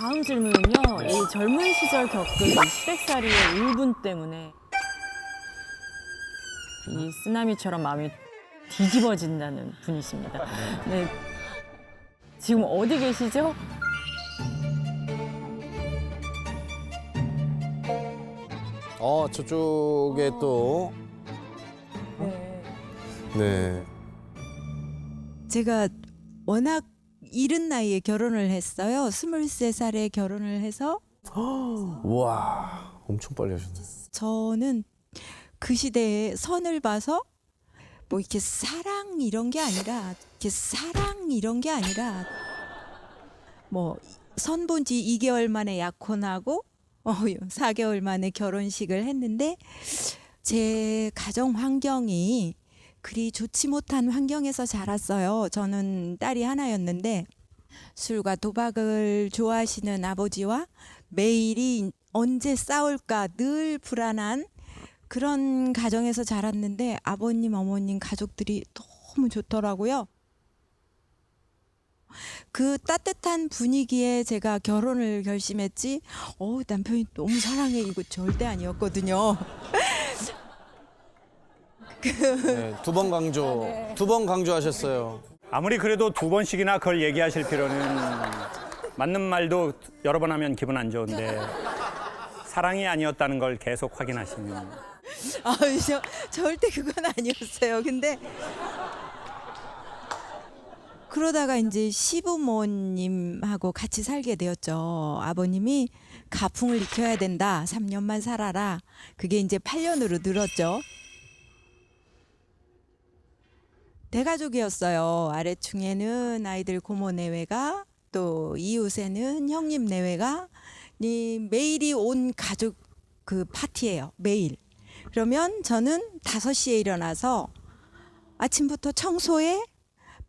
다음 질문은요. 이 젊은 시절 겪은 이 시댁살이의 울분 때문에 이 쓰나미처럼 마음이 뒤집어진다는 분이십니다. 네. 지금 어디 계시죠? 저쪽에 또. 네. 제가 워낙 이른 나이에 결혼을 했어요. 23살에 결혼을 해서 우와, 엄청 빨리 하셨네. 저는 그 시대에 선을 봐서 뭐 이렇게 사랑 이런 게 아니라 뭐 선 본 지 2개월 만에 약혼하고 4개월 만에 결혼식을 했는데 제 가정 환경이 그리 좋지 못한 환경에서 자랐어요. 저는 딸이 하나였는데 술과 도박을 좋아하시는 아버지와 매일이 언제 싸울까 늘 불안한 그런 가정에서 자랐는데 아버님, 어머님 가족들이 너무 좋더라고요. 그 따뜻한 분위기에 제가 결혼을 결심했지 남편이 너무 사랑해 이거 절대 아니었거든요. 네, 두 번 강조. 두 번 강조하셨어요. 아무리 그래도 두 번씩이나 그걸 얘기하실 필요는 맞는 말도 여러 번 하면 기분 안 좋은데 사랑이 아니었다는 걸 계속 확인하시면 절대 그건 아니었어요. 근데 그러다가 이제 시부모님하고 같이 살게 되었죠. 아버님이 가풍을 익혀야 된다. 3년만 살아라. 그게 이제 8년으로 늘었죠. 대가족이었어요. 아래층에는 아이들 고모 내외가 또 이웃에는 형님 내외가 매일이 온 가족 그 파티예요. 매일. 그러면 저는 5시에 일어나서 아침부터 청소해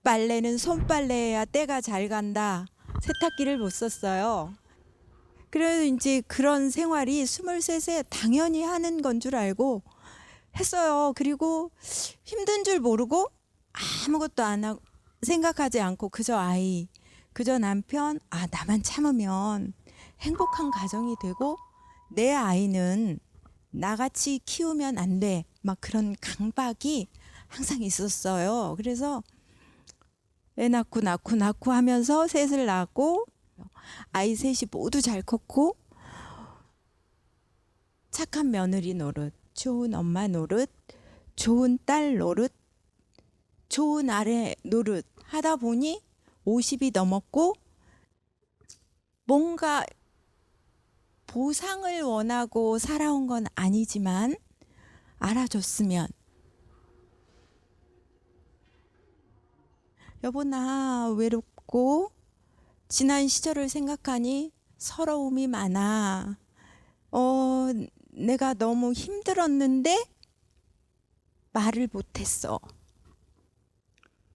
빨래는 손빨래해야 때가 잘 간다. 세탁기를 못 썼어요. 그래서 이제 그런 생활이 23세 당연히 하는 건 줄 알고 했어요. 그리고 힘든 줄 모르고 아무것도 안 하고 생각하지 않고 그저 남편 나만 참으면 행복한 가정이 되고 내 아이는 나같이 키우면 안 돼. 막 그런 강박이 항상 있었어요. 그래서 애 낳고 하면서 셋을 낳고 아이 셋이 모두 잘 컸고 착한 며느리 노릇, 좋은 엄마 노릇, 좋은 딸 노릇, 좋은 아내 노릇 하다 보니 50이 넘었고 뭔가 보상을 원하고 살아온 건 아니지만 알아줬으면 여보 나 외롭고 지난 시절을 생각하니 서러움이 많아. 내가 너무 힘들었는데 말을 못했어.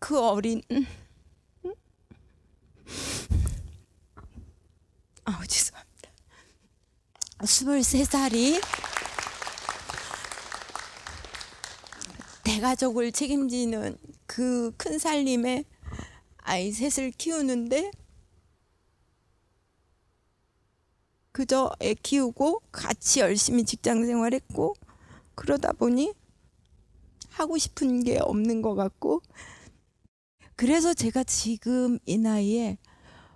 그 어린 죄송합니다. 23살이 대가족을 책임지는 그 큰 살림에 아이 셋을 키우는데 그저 애 키우고 같이 열심히 직장 생활했고 그러다 보니 하고 싶은 게 없는 것 같고 그래서 제가 지금 이 나이에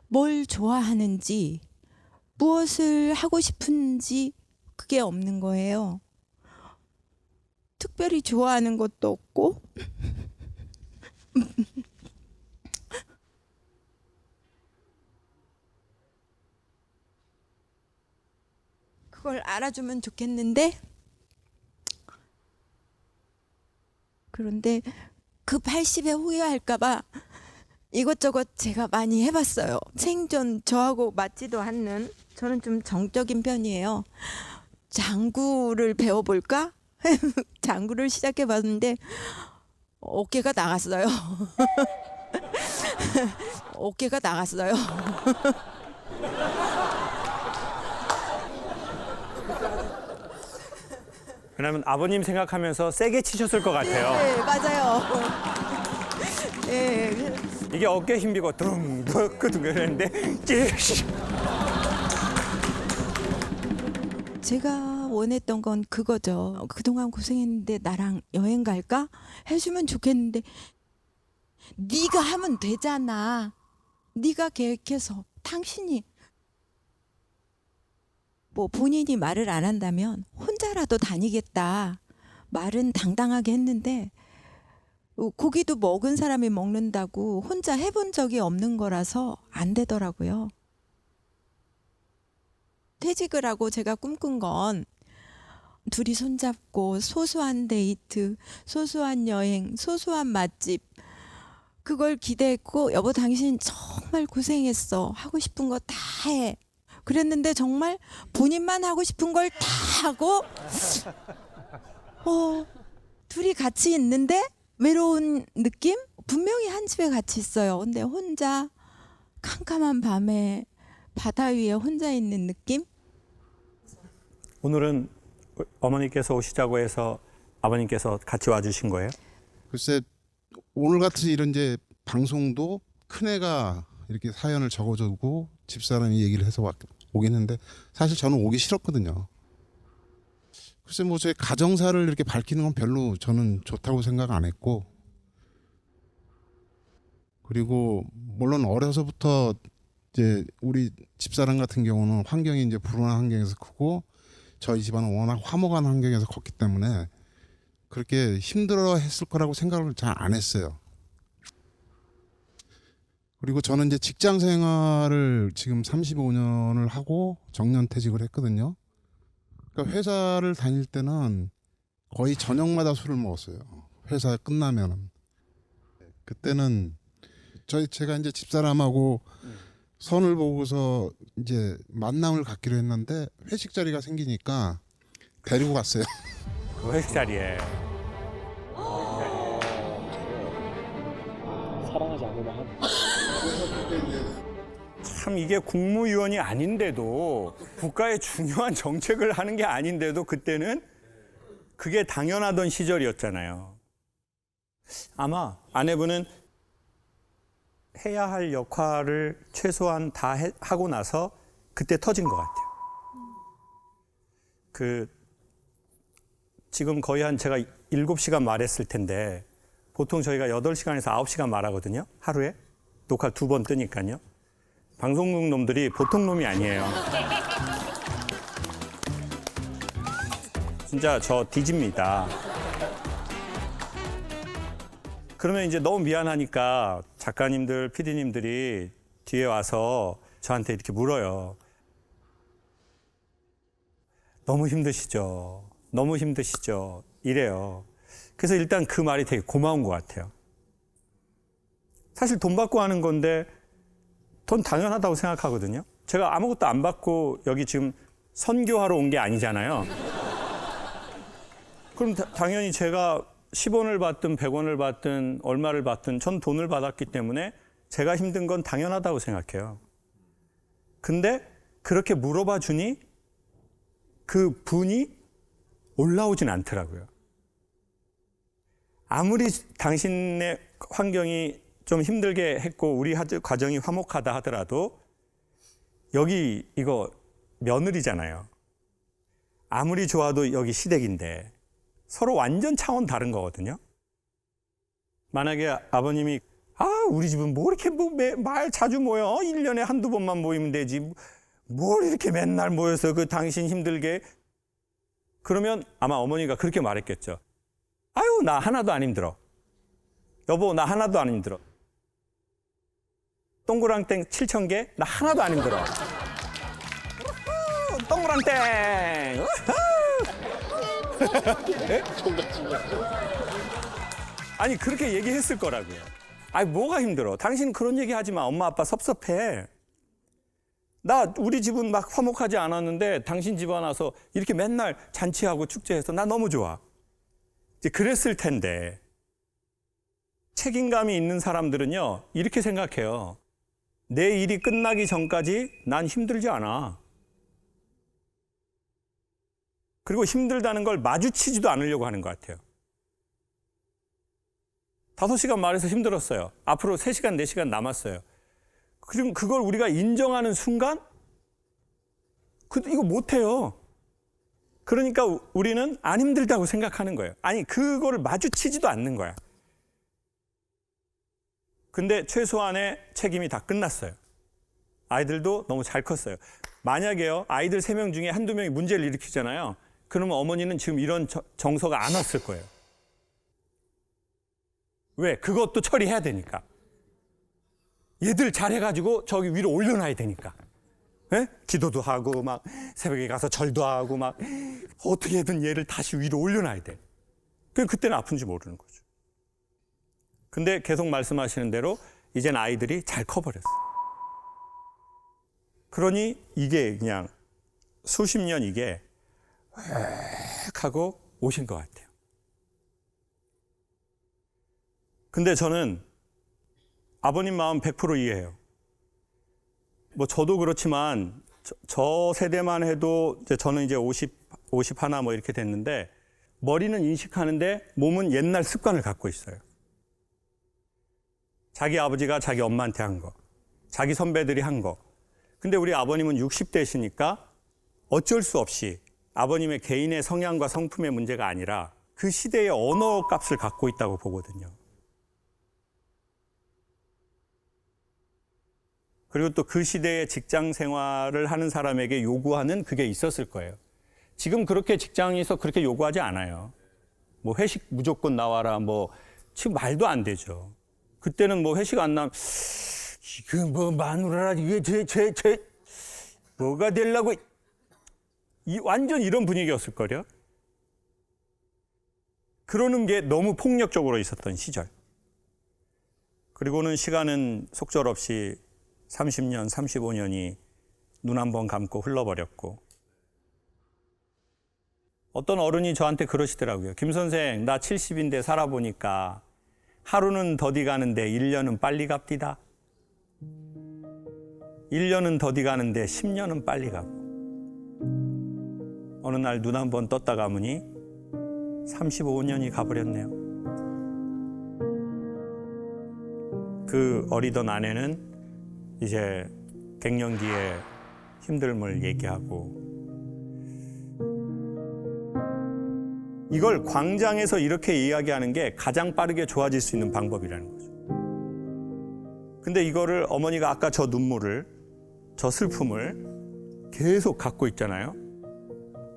뭘 좋아하는지 무엇을 하고 싶은지 그게 없는 거예요. 특별히 좋아하는 것도 없고 그걸 알아주면 좋겠는데 그런데 그 80에 후회할까 봐 이것저것 제가 많이 해봤어요. 생전 저하고 맞지도 않는 저는 좀 정적인 편이에요. 장구를 배워볼까? 장구를 시작해봤는데 어깨가 나갔어요. 어깨가 나갔어요. 왜냐면 아버님 생각하면서 세게 치셨을 것 같아요. 네, 맞아요. 네. 이게 어깨 힘비고 둥둥 그랬는데 찌 제가 원했던 건 그거죠. 그동안 고생했는데 나랑 여행 갈까? 해주면 좋겠는데 네가 하면 되잖아. 네가 계획해서 당신이 뭐 본인이 말을 안 한다면 혼자라도 다니겠다. 말은 당당하게 했는데 고기도 먹은 사람이 먹는다고 혼자 해본 적이 없는 거라서 안 되더라고요. 퇴직을 하고 제가 꿈꾼 건 둘이 손잡고 소소한 데이트, 소소한 여행, 소소한 맛집 그걸 기대했고 여보 당신 정말 고생했어. 하고 싶은 거 다 해. 그랬는데 정말 본인만 하고 싶은 걸 다 하고 둘이 같이 있는데 외로운 느낌? 분명히 한 집에 같이 있어요. 근데 혼자 캄캄한 밤에 바다 위에 혼자 있는 느낌? 오늘은 어머니께서 오시자고 해서 아버님께서 같이 와주신 거예요? 글쎄 오늘 같이 이런 이제 방송도 큰애가 이렇게 사연을 적어주고 집사람이 얘기를 해서 오긴 했는데 사실 저는 오기 싫었거든요. 글쎄 뭐 제 가정사를 이렇게 밝히는 건 별로 저는 좋다고 생각 안 했고, 그리고 물론 어려서부터 이제 우리 집사람 같은 경우는 환경이 이제 불운한 환경에서 크고 저희 집안은 워낙 화목한 환경에서 컸기 때문에 그렇게 힘들어 했을 거라고 생각을 잘 안 했어요. 그리고 저는 이제 직장 생활을 지금 35년을 하고 정년퇴직을 했거든요. 그러니까 회사를 다닐 때는 거의 저녁마다 술을 먹었어요. 회사 끝나면은. 그때는 제가 이제 집사람하고 선을 보고서 이제 만남을 갖기로 했는데 회식 자리가 생기니까 데리고 갔어요. 그 회식 자리에. 사랑하지 않으면 한. 참 이게 국무위원이 아닌데도 국가의 중요한 정책을 하는 게 아닌데도 그때는 그게 당연하던 시절이었잖아요. 아마 아내분은 해야 할 역할을 최소한 다 하고 나서 그때 터진 것 같아요. 지금 거의 한 제가 7시간 말했을 텐데 보통 저희가 8시간에서 9시간 말하거든요. 하루에. 녹화 2번 뜨니까요. 방송국 놈들이 보통 놈이 아니에요. 진짜 저 뒤집니다. 그러면 이제 너무 미안하니까 작가님들, PD님들이 뒤에 와서 저한테 이렇게 물어요. 너무 힘드시죠? 너무 힘드시죠? 이래요. 그래서 일단 그 말이 되게 고마운 것 같아요. 사실 돈 받고 하는 건데 돈 당연하다고 생각하거든요. 제가 아무것도 안 받고 여기 지금 선교하러 온 게 아니잖아요. 그럼 당연히 제가 10원을 받든 100원을 받든 얼마를 받든 전 돈을 받았기 때문에 제가 힘든 건 당연하다고 생각해요. 근데 그렇게 물어봐 주니 그 분이 올라오진 않더라고요. 아무리 당신의 환경이 좀 힘들게 했고 우리 가정이 화목하다 하더라도 여기 이거 며느리잖아요. 아무리 좋아도 여기 시댁인데 서로 완전 차원 다른 거거든요. 만약에 아버님이 우리 집은 뭐 이렇게 말 자주 모여? 1년에 한두 번만 모이면 되지. 뭘 이렇게 맨날 모여서 그 당신 힘들게. 그러면 아마 어머니가 그렇게 말했겠죠. 아유, 나 하나도 안 힘들어. 여보, 나 하나도 안 힘들어. 동그랑땡 7,000개? 나 하나도 안 힘들어. 우후, 동그랑땡! 아니, 그렇게 얘기했을 거라고요. 아니, 뭐가 힘들어? 당신 그런 얘기 하지 마. 엄마, 아빠 섭섭해. 우리 집은 막 화목하지 않았는데 당신 집 와서 이렇게 맨날 잔치하고 축제해서 나 너무 좋아. 이제 그랬을 텐데. 책임감이 있는 사람들은요, 이렇게 생각해요. 내 일이 끝나기 전까지 난 힘들지 않아. 그리고 힘들다는 걸 마주치지도 않으려고 하는 것 같아요. 5시간 말해서 힘들었어요. 앞으로 3시간, 4시간 남았어요. 그럼 그걸 우리가 인정하는 순간, 이거 못해요. 그러니까 우리는 안 힘들다고 생각하는 거예요. 아니, 그거를 마주치지도 않는 거야. 근데 최소한의 책임이 다 끝났어요. 아이들도 너무 잘 컸어요. 만약에요, 아이들 3명 중에 한두 명이 문제를 일으키잖아요. 그러면 어머니는 지금 이런 정서가 안 왔을 거예요. 왜? 그것도 처리해야 되니까. 얘들 잘해가지고 저기 위로 올려놔야 되니까. 예? 기도도 하고 막 새벽에 가서 절도 하고 막 어떻게든 얘를 다시 위로 올려놔야 돼. 그때는 아픈지 모르는 거죠. 근데 계속 말씀하시는 대로 이젠 아이들이 잘 커버렸어. 그러니 이게 그냥 수십 년 이게 획 하고 오신 것 같아요. 근데 저는 아버님 마음 100% 이해해요. 뭐 저도 그렇지만 저 세대만 해도 저는 이제 50 하나 뭐 이렇게 됐는데 머리는 인식하는데 몸은 옛날 습관을 갖고 있어요. 자기 아버지가 자기 엄마한테 한 거, 자기 선배들이 한 거. 근데 우리 아버님은 60대시니까 어쩔 수 없이 아버님의 개인의 성향과 성품의 문제가 아니라 그 시대의 언어 값을 갖고 있다고 보거든요. 그리고 또 그 시대의 직장 생활을 하는 사람에게 요구하는 그게 있었을 거예요. 지금 그렇게 직장에서 그렇게 요구하지 않아요. 뭐 회식 무조건 나와라, 뭐 지금 말도 안 되죠. 그때는 뭐 회식 안 나면 지금 뭐 마누라라 이게 제 뭐가 되려고 완전 이런 분위기였을 거요. 그러는 게 너무 폭력적으로 있었던 시절. 그리고는 시간은 속절없이 30년, 35년이 눈 한 번 감고 흘러버렸고 어떤 어른이 저한테 그러시더라고요. 김 선생, 나 70인데 살아보니까 하루는 더디 가는데 1년은 빨리 갑디다. 1년은 더디 가는데 10년은 빨리 가고 어느 날 눈 한 번 떴다 가보니 35년이 가버렸네요. 그 어리던 아내는 이제 갱년기의 힘듦을 얘기하고 이걸 광장에서 이렇게 이야기하는 게 가장 빠르게 좋아질 수 있는 방법이라는 거죠. 근데 이거를 어머니가 아까 저 눈물을, 저 슬픔을 계속 갖고 있잖아요.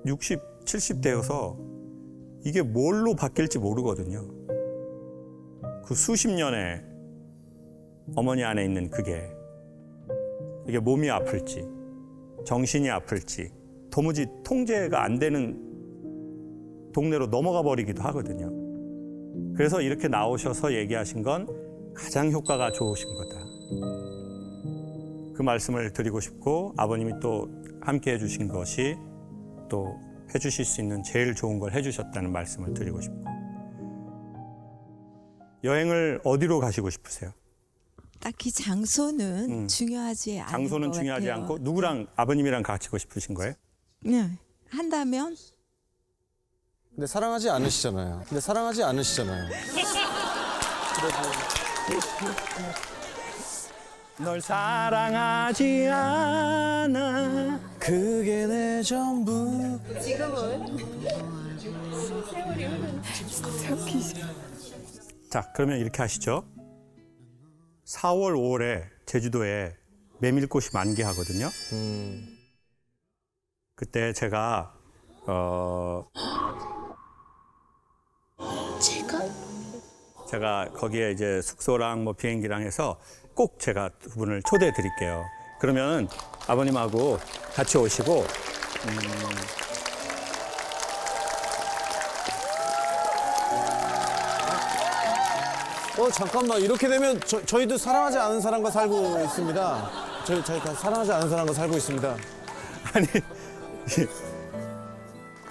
60, 70대여서 이게 뭘로 바뀔지 모르거든요. 그 수십 년의 어머니 안에 있는 그게 이게 몸이 아플지 정신이 아플지 도무지 통제가 안 되는 동네로 넘어가 버리기도 하거든요. 그래서 이렇게 나오셔서 얘기하신 건 가장 효과가 좋으신 거다. 그 말씀을 드리고 싶고 아버님이 또 함께 해주신 것이 또 해주실 수 있는 제일 좋은 걸 해주셨다는 말씀을 드리고 싶고 여행을 어디로 가시고 싶으세요? 딱히 장소는 중요하지 않은 장소는 것 중요하지 같아요. 않고 누구랑 아버님이랑 가시고 싶으신 거예요? 네, 한다면 근데 사랑하지 않으시잖아요. 널 사랑하지 않아 그게 내 전부. 자, 그러면 이렇게 하시죠. 4월, 5월에 제주도에 메밀꽃이 만개하거든요. 그때 제가 제가 거기에 이제 숙소랑 뭐 비행기랑 해서 꼭 제가 두 분을 초대해 드릴게요. 그러면 아버님하고 같이 오시고 잠깐만 이렇게 되면 저희도 사랑하지 않은 사람과 살고 있습니다. 저희 다 사랑하지 않은 사람과 살고 있습니다. 아니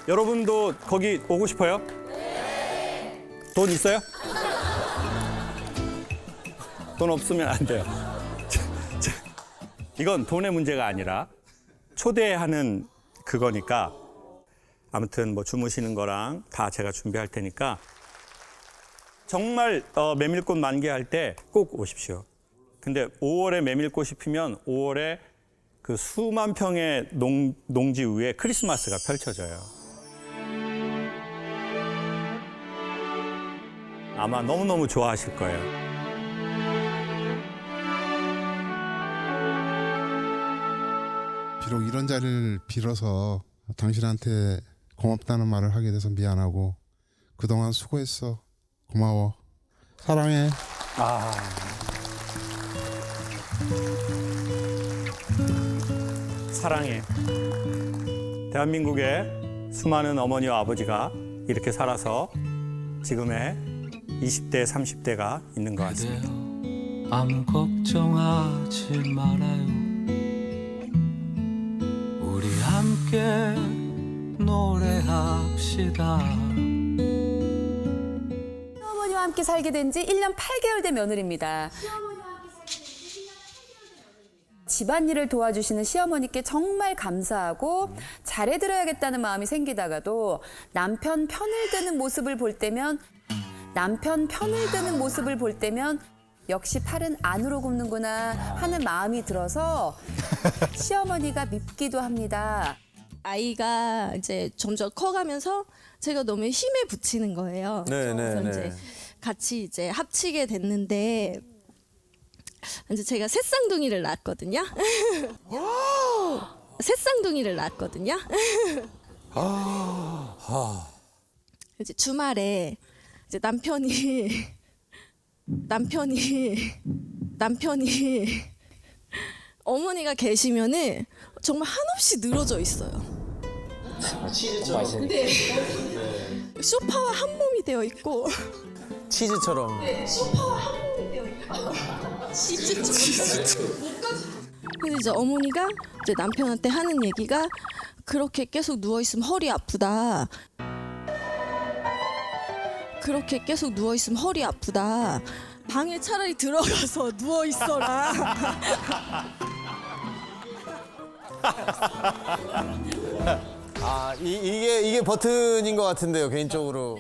여러분도 거기 오고 싶어요? 돈 있어요? 돈 없으면 안 돼요. 이건 돈의 문제가 아니라 초대하는 그거니까 아무튼 뭐 주무시는 거랑 다 제가 준비할 테니까 정말 메밀꽃 만개할 때 꼭 오십시오. 근데 5월에 메밀꽃이 피면 5월에 그 수만 평의 농지 위에 크리스마스가 펼쳐져요. 아마 너무너무 좋아하실 거예요. 비록 이런 자리를 빌어서 당신한테 고맙다는 말을 하게 돼서 미안하고 그동안 수고했어. 고마워. 사랑해. 사랑해. 대한민국의 수많은 어머니와 아버지가 이렇게 살아서 지금의 20대, 30대가 있는 것 같습니다. 아무 걱정하지 말아요. 우리 함께 노래합시다. 시어머니와 함께 살게 된 지 1년 8개월 된 며느리입니다. 집안일을 도와주시는 시어머니께 정말 감사하고 잘해드려야겠다는 마음이 생기다가도 남편 편을 드는 모습을 볼 때면 역시 팔은 안으로 굽는구나 하는 마음이 들어서 시어머니가 밉기도 합니다. 아이가 이제 점점 커가면서 제가 너무 힘에 부치는 거예요. 그래서 이제 같이 이제 합치게 됐는데 이제 제가 새쌍둥이를 낳았거든요. 새쌍둥이를 낳았거든요. 이제 주말에 이제 남편이 어머니가 계시면은 정말 한없이 늘어져 있어요. 치즈처럼. 네. 소파와 한 몸이 되어 있고. 치즈처럼. 근데 이제 어머니가 이제 남편한테 하는 얘기가 그렇게 계속 누워 있으면 허리 아프다. 방에 차라리 들어가서 누워 있어라. 이게 버튼인 것 같은데요, 개인적으로.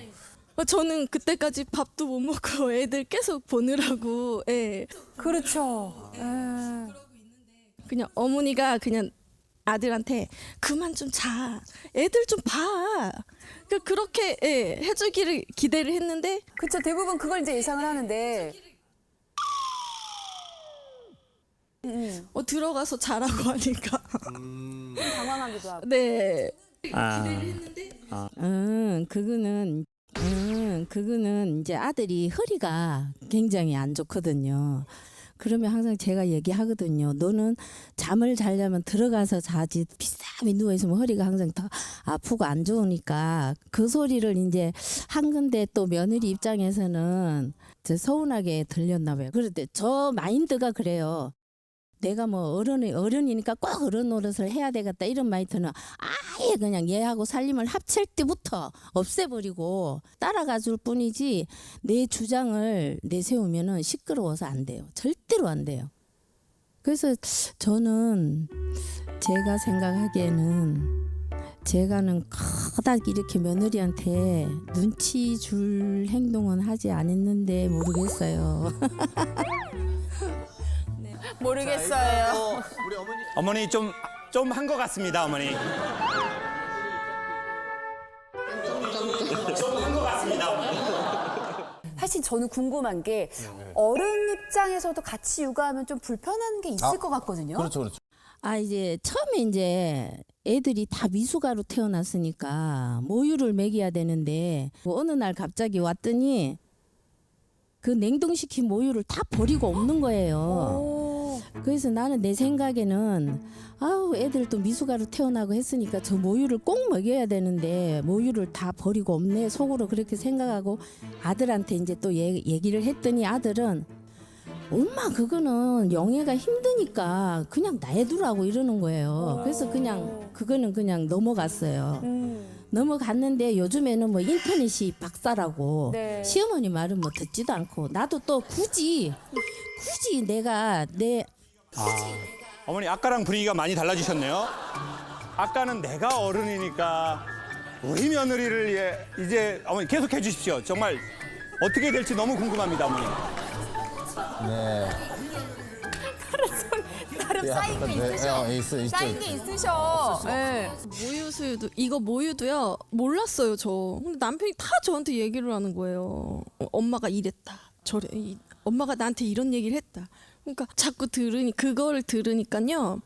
저는 그때까지 밥도 못 먹고 애들 계속 보느라고, 예. 그렇죠. 그냥 어머니가 그냥 아들한테 그만 좀 자, 애들 좀 봐. 그렇게 예, 해주기를 기대를 했는데 그렇죠. 대부분 그걸 이제 예상을 하는데 들어가서 자라고 하니까 당황하기도 하고. 네. 그거는 이제 아들이 허리가 굉장히 안 좋거든요. 그러면 항상 제가 얘기하거든요. 너는 잠을 자려면 들어가서 자지 비싸게 누워있으면 허리가 항상 더 아프고 안 좋으니까 그 소리를 이제 한 건데 또 며느리 입장에서는 서운하게 들렸나 봐요. 그런데 저 마인드가 그래요. 내가 뭐 어른이니까 꼭 어른 노릇을 해야 되겠다 이런 마인드는 아예 그냥 얘하고 살림을 합칠 때부터 없애버리고 따라가 줄 뿐이지 내 주장을 내세우면은 시끄러워서 안 돼요. 절대로 안 돼요. 그래서 저는 제가 생각하기에는 제가는 커다랗게 이렇게 며느리한테 눈치 줄 행동은 하지 않았는데 모르겠어요. 모르겠어요. 어머니 좀 한 것 같습니다, 어머니. 사실 저는 궁금한 게 어른 입장에서도 같이 육아하면 좀 불편한 게 있을 것 같거든요. 그렇죠. 이제 처음에 이제 애들이 다 미숙아로 태어났으니까 모유를 먹여야 되는데 어느 날 갑자기 왔더니 그 냉동시킨 모유를 다 버리고 없는 거예요. 그래서 나는 내 생각에는 애들 또 미숙아로 태어나고 했으니까 저 모유를 꼭 먹여야 되는데 모유를 다 버리고 없네 속으로 그렇게 생각하고 아들한테 이제 또 얘기를 했더니 아들은 엄마 그거는 영애가 힘드니까 그냥 놔두라고 이러는 거예요. 그래서 그거는 그냥 넘어갔어요. 넘어갔는데 요즘에는 뭐 인터넷이 박사라고 네. 시어머니 말은 뭐 듣지도 않고 나도 또 굳이 내가 어머니 아까랑 분위기가 많이 달라지셨네요. 아까는 내가 어른이니까 우리 며느리를 이제 어머니 계속해 주십시오. 정말 어떻게 될지 너무 궁금합니다, 어머니. 네. 다른 쌓인 게 있으셔. 쌓인 게 있으셔. 예. 모유수유도 이거 모유도요 몰랐어요 저. 근데 남편이 다 저한테 얘기를 하는 거예요. 엄마가 이랬다. 저래. 엄마가 나한테 이런 얘기를 했다. 그러니까 자꾸 그거를 들으니까요.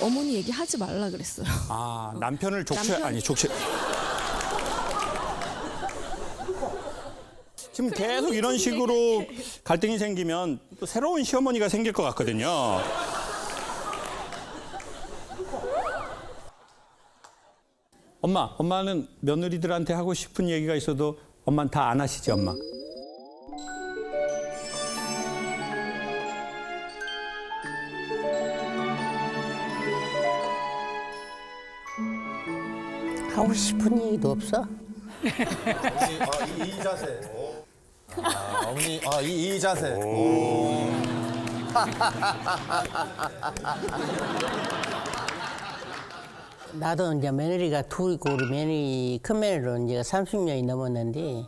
어머니 얘기하지 말라 그랬어요. 아, 남편을 족쇄. 지금 계속 이런 식으로 갈등이 생기면 또 새로운 시어머니가 생길 것 같거든요. 엄마는 며느리들한테 하고 싶은 얘기가 있어도 엄마는 다 안 하시지, 엄마? 하고 싶은 얘기도 없어? 이 자세. 어머니, 이 자세. 나도 이제 며느리가 둘이고 우리 며느리 큰 며느리로 이제 30년이 넘었는데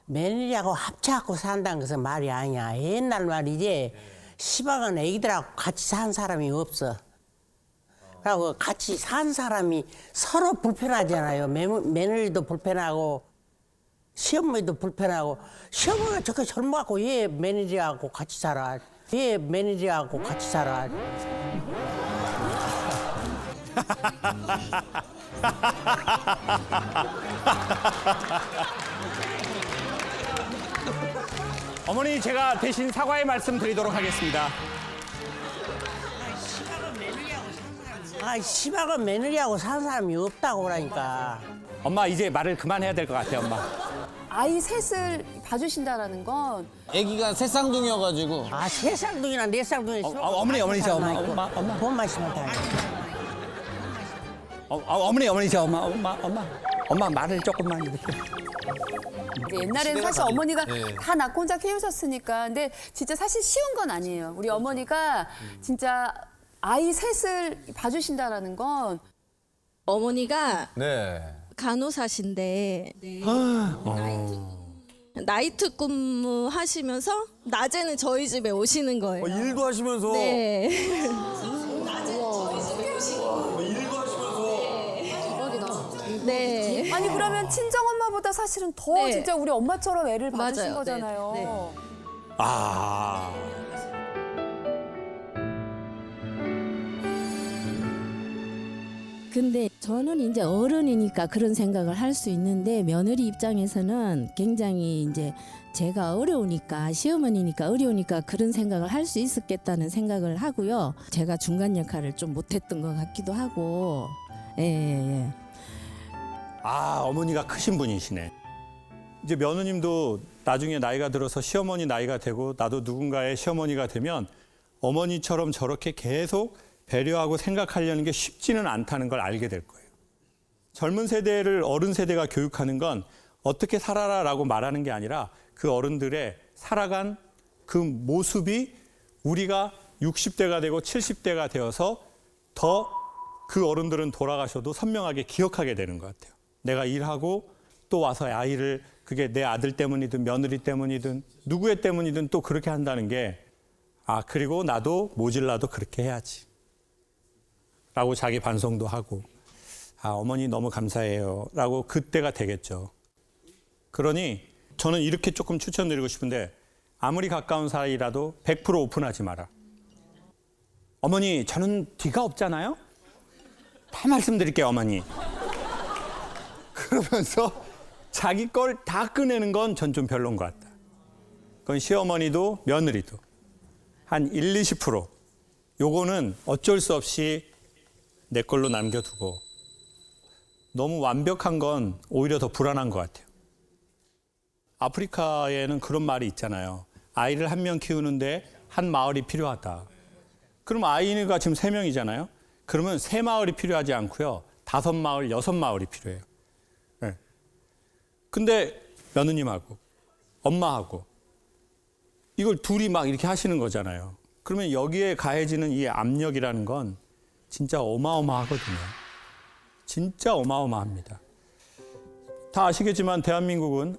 며느리하고 합쳐갖고 산다는 것은 말이 아니야. 옛날 말이지 시방은 애기들하고 같이 산 사람이 없어. 그리고 같이 산 사람이 서로 불편하잖아요. 며느리도 불편하고 시어머니도 불편하고 시어머니가 저렇게 젊어갖고 얘 며느리하고 같이 살아. 얘 며느리하고 같이 살아. 어머니, 제가 대신 사과의 말씀 드리도록 하겠습니다. 아, 시방은 며느리하고 산 사람이 없다고 그러니까. 엄마, 이제 말을 그만해야 될 것 같아요, 엄마. 아이 셋을 봐주신다라는 건 아기가 새 쌍둥이여가지고. 아, 세 쌍둥이나 네 쌍둥이. 어머니, 엄마. 돈 마시면 다. 어머니, 엄마 말을 조금만 이렇게. 이제 옛날에는 사실 어머니가 다 낳고 혼자 키우셨으니까. 근데 진짜 사실 쉬운 건 아니에요. 우리 어머니가 진짜 아이 셋을 봐주신다라는 건 어머니가 네. 간호사신데 나이트 근무 하시면서 낮에는 저희 집에 오시는 거예요. 일도 하시면서. 네. 네. 아니 그러면 친정 엄마보다 사실은 더 네. 진짜 우리 엄마처럼 애를 봐주신 맞아요. 거잖아요. 네. 아. 근데 저는 이제 어른이니까 그런 생각을 할 수 있는데 며느리 입장에서는 굉장히 이제 제가 어려우니까 시어머니니까 어려우니까 그런 생각을 할 수 있었겠다는 생각을 하고요. 제가 중간 역할을 좀 못했던 것 같기도 하고. 예. 아, 어머니가 크신 분이시네. 이제 며느님도 나중에 나이가 들어서 시어머니 나이가 되고 나도 누군가의 시어머니가 되면 어머니처럼 저렇게 계속 배려하고 생각하려는 게 쉽지는 않다는 걸 알게 될 거예요. 젊은 세대를 어른 세대가 교육하는 건 어떻게 살아라라고 말하는 게 아니라 그 어른들의 살아간 그 모습이 우리가 60대가 되고 70대가 되어서 더 그 어른들은 돌아가셔도 선명하게 기억하게 되는 것 같아요. 내가 일하고 또 와서 아이를 그게 내 아들 때문이든 며느리 때문이든 누구의 때문이든 또 그렇게 한다는 게 아, 그리고 나도 모질라도 그렇게 해야지. 라고 자기 반성도 하고 아, 어머니 너무 감사해요. 라고 그때가 되겠죠. 그러니 저는 이렇게 조금 추천드리고 싶은데 아무리 가까운 사이라도 100% 오픈하지 마라. 어머니, 저는 뒤가 없잖아요? 다 말씀드릴게요, 어머니. 그러면서 자기 걸 다 꺼내는 건 전 좀 별로인 것 같다. 그건 시어머니도 며느리도 한 1, 20% 요거는 어쩔 수 없이 내 걸로 남겨두고 너무 완벽한 건 오히려 더 불안한 것 같아요. 아프리카에는 그런 말이 있잖아요. 아이를 한 명 키우는데 한 마을이 필요하다. 그럼 아이가 지금 3명이잖아요. 그러면 3마을이 필요하지 않고요. 5마을, 6마을이 필요해요. 네. 근데 며느님하고 엄마하고 이걸 둘이 막 이렇게 하시는 거잖아요. 그러면 여기에 가해지는 이 압력이라는 건 진짜 어마어마하거든요. 진짜 어마어마합니다. 다 아시겠지만 대한민국은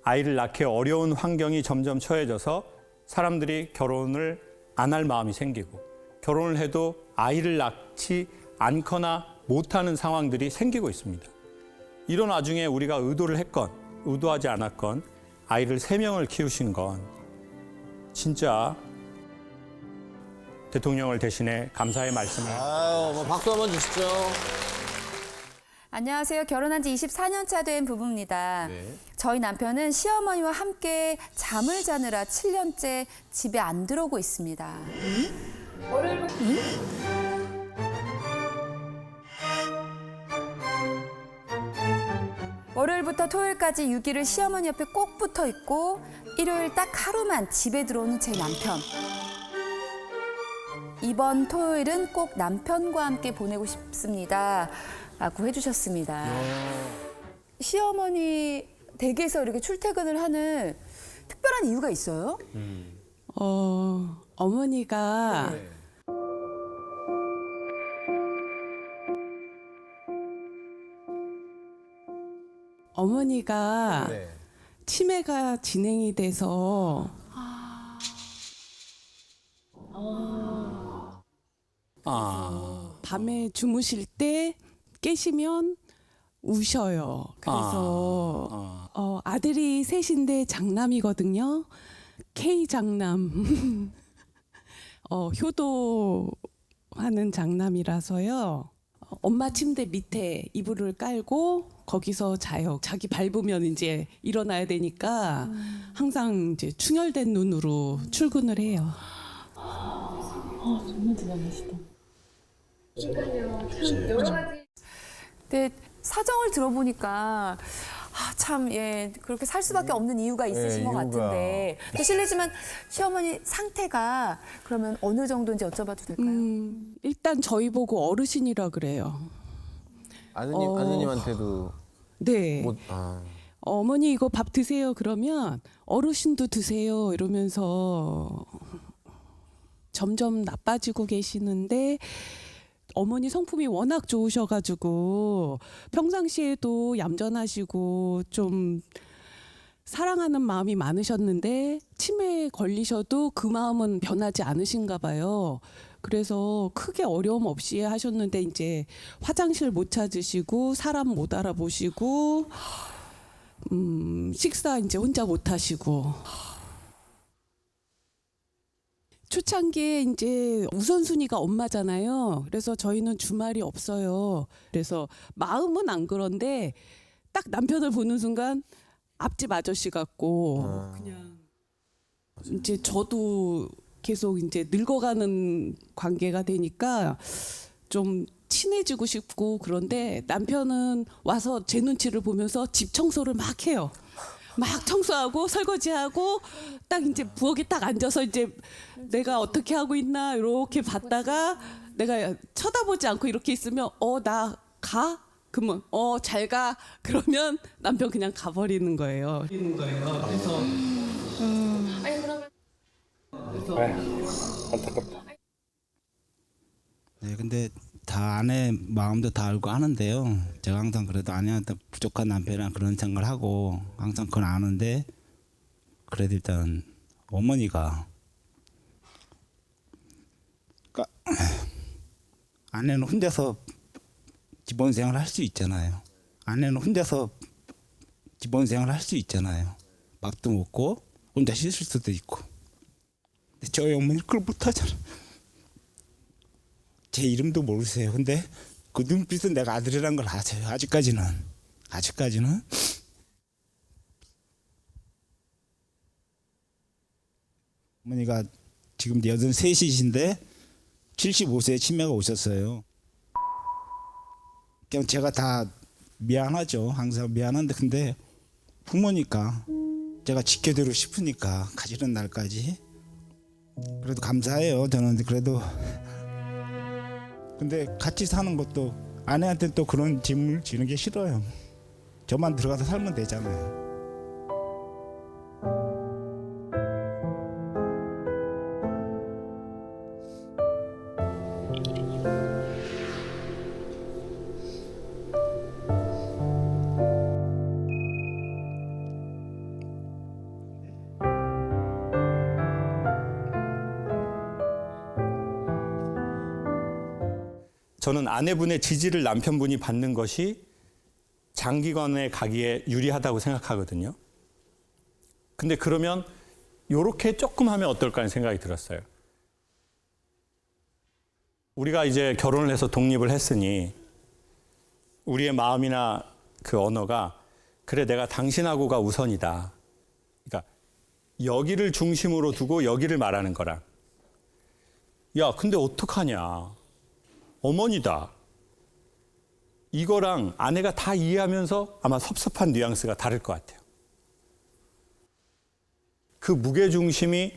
아이를 낳기 어려운 환경이 점점 처해져서 사람들이 결혼을 안 할 마음이 생기고 결혼을 해도 아이를 낳지 않거나 못하는 상황들이 생기고 있습니다. 이런 와중에 우리가 의도를 했건 의도하지 않았건 아이를 3명을 키우신 건 진짜 대통령을 대신해 감사의 말씀을. 아유, 뭐 박수 한번 주시죠. 안녕하세요. 결혼한 지 24년 차 된 부부입니다. 저희 남편은 시어머니와 함께 잠을 자느라 7년째 집에 안 들어오고 있습니다. 월요일부터 토요일까지 6일을 시어머니 옆에 꼭 붙어 있고 일요일 딱 하루만 집에 들어오는 제 남편. 이번 토요일은 꼭 남편과 함께 보내고 싶습니다. 라고 해주셨습니다. 시어머니 댁에서 이렇게 출퇴근을 하는 특별한 이유가 있어요? 어머니가 어머니가 치매가 진행이 돼서 밤에 주무실 때 깨시면 우셔요. 그래서 아들이 셋인데 장남이거든요. K 장남. 효도하는 장남이라서요. 엄마 침대 밑에 이불을 깔고 거기서 자요. 자기 밟으면 이제 일어나야 되니까 항상 이제 충혈된 눈으로 출근을 해요. 정말 대단하시다. 그러니까요. 참 여러 가지. 근데 사정을 들어보니까 그렇게 살 수밖에 없는 이유가 있으신 것 같은데. 또 실례지만 시어머니 상태가 그러면 어느 정도인지 여쭤봐도 될까요? 일단 저희 보고 어르신이라 그래요. 아드님한테도 네. 어머니 이거 밥 드세요 그러면 어르신도 드세요 이러면서 점점 나빠지고 계시는데 어머니 성품이 워낙 좋으셔가지고 평상시에도 얌전하시고 좀 사랑하는 마음이 많으셨는데 치매에 걸리셔도 그 마음은 변하지 않으신가 봐요. 그래서 크게 어려움 없이 하셨는데 이제 화장실 못 찾으시고 사람 못 알아보시고 식사 이제 혼자 못 하시고 초창기에 이제 우선순위가 엄마잖아요. 그래서 저희는 주말이 없어요. 그래서 마음은 안 그런데 딱 남편을 보는 순간 앞집 아저씨 같고 그냥 이제 저도 계속 이제 늙어가는 관계가 되니까 좀 친해지고 싶고 그런데 남편은 와서 제 눈치를 보면서 집 청소를 막 해요. 막 청소하고 설거지하고 딱 이제 부엌에 딱 앉아서 이제 내가 어떻게 하고 있나 이렇게 봤다가 내가 쳐다보지 않고 이렇게 있으면 나 가? 그러면 잘 가. 그러면 남편 그냥 가버리는 거예요. 그래서 안타깝다. 네, 근데 다 아내 마음도 다 알고 하는데요. 제가 항상 그래도 아내한테 부족한 남편이라 그런 생각을 하고 항상 그건 아는데 그래도 일단 어머니가 그러니까 아내는 혼자서 기본 생활을 할 수 있잖아요. 아내는 혼자서 기본 생활을 할 수 있잖아요. 밥도 먹고 혼자 씻을 수도 있고. 근데 저희 어머니 그걸 못하잖아. 제 이름도 모르세요. 근데 그 눈빛은 내가 아들이란 걸 아세요. 아직까지는. 어머니가 지금 83이신데 75세에 치매가 오셨어요. 그냥 제가 다 미안하죠. 항상 미안한데 근데 부모니까 제가 지켜드리고 싶으니까 가시는 날까지 그래도 감사해요. 저는 그래도 근데 같이 사는 것도 아내한테 또 그런 짐을 지는 게 싫어요. 저만 들어가서 살면 되잖아요. 저는 아내분의 지지를 남편분이 받는 것이 장기간에 가기에 유리하다고 생각하거든요. 근데 그러면 요렇게 조금 하면 어떨까 하는 생각이 들었어요. 우리가 이제 결혼을 해서 독립을 했으니 우리의 마음이나 그 언어가 그래 내가 당신하고가 우선이다. 그러니까 여기를 중심으로 두고 여기를 말하는 거랑 야 근데 어떡하냐. 어머니다. 이거랑 아내가 다 이해하면서 아마 섭섭한 뉘앙스가 다를 것 같아요. 그 무게중심이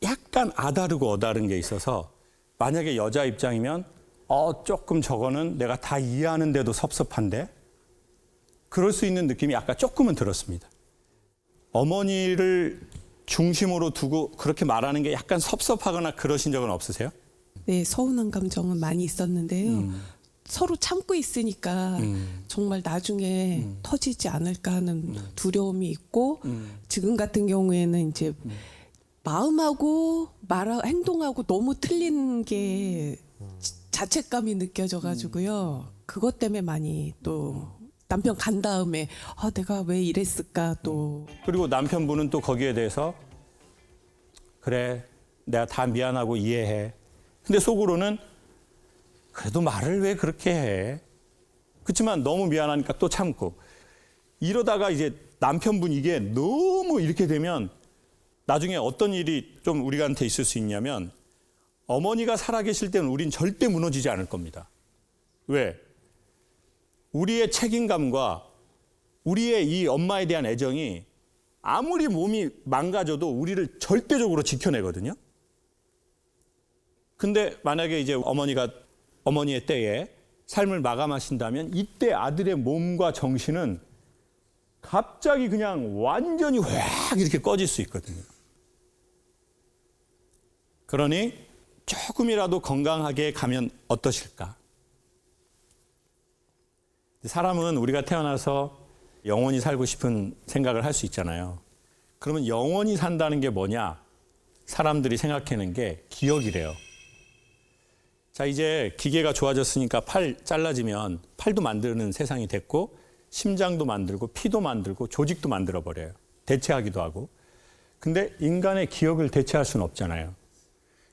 약간 아다르고 어다른 게 있어서 만약에 여자 입장이면 조금 저거는 내가 다 이해하는데도 섭섭한데 그럴 수 있는 느낌이 아까 조금은 들었습니다. 어머니를 중심으로 두고 그렇게 말하는 게 약간 섭섭하거나 그러신 적은 없으세요? 네, 서운한 감정은 많이 있었는데요. 서로 참고 있으니까 정말 나중에 터지지 않을까 하는 두려움이 있고 지금 같은 경우에는 이제 마음하고 행동하고 너무 틀린 게 자책감이 느껴져가지고요. 그것 때문에 많이 또 남편 간 다음에 내가 왜 이랬을까 또. 그리고 남편분은 또 거기에 대해서 그래 내가 다 미안하고 이해해. 근데 속으로는 그래도 말을 왜 그렇게 해. 그렇지만 너무 미안하니까 또 참고. 이러다가 이제 남편분 이게 너무 이렇게 되면 나중에 어떤 일이 좀 우리한테 있을 수 있냐면 어머니가 살아계실 때는 우린 절대 무너지지 않을 겁니다. 왜? 우리의 책임감과 우리의 이 엄마에 대한 애정이 아무리 몸이 망가져도 우리를 절대적으로 지켜내거든요. 근데 만약에 이제 어머니가 어머니의 때에 삶을 마감하신다면 이때 아들의 몸과 정신은 갑자기 그냥 완전히 확 이렇게 꺼질 수 있거든요. 그러니 조금이라도 건강하게 가면 어떠실까? 사람은 우리가 태어나서 영원히 살고 싶은 생각을 할 수 있잖아요. 그러면 영원히 산다는 게 뭐냐? 사람들이 생각하는 게 기억이래요. 자, 이제 기계가 좋아졌으니까 팔 잘라지면 팔도 만드는 세상이 됐고 심장도 만들고 피도 만들고 조직도 만들어버려요. 대체하기도 하고. 근데 인간의 기억을 대체할 수는 없잖아요.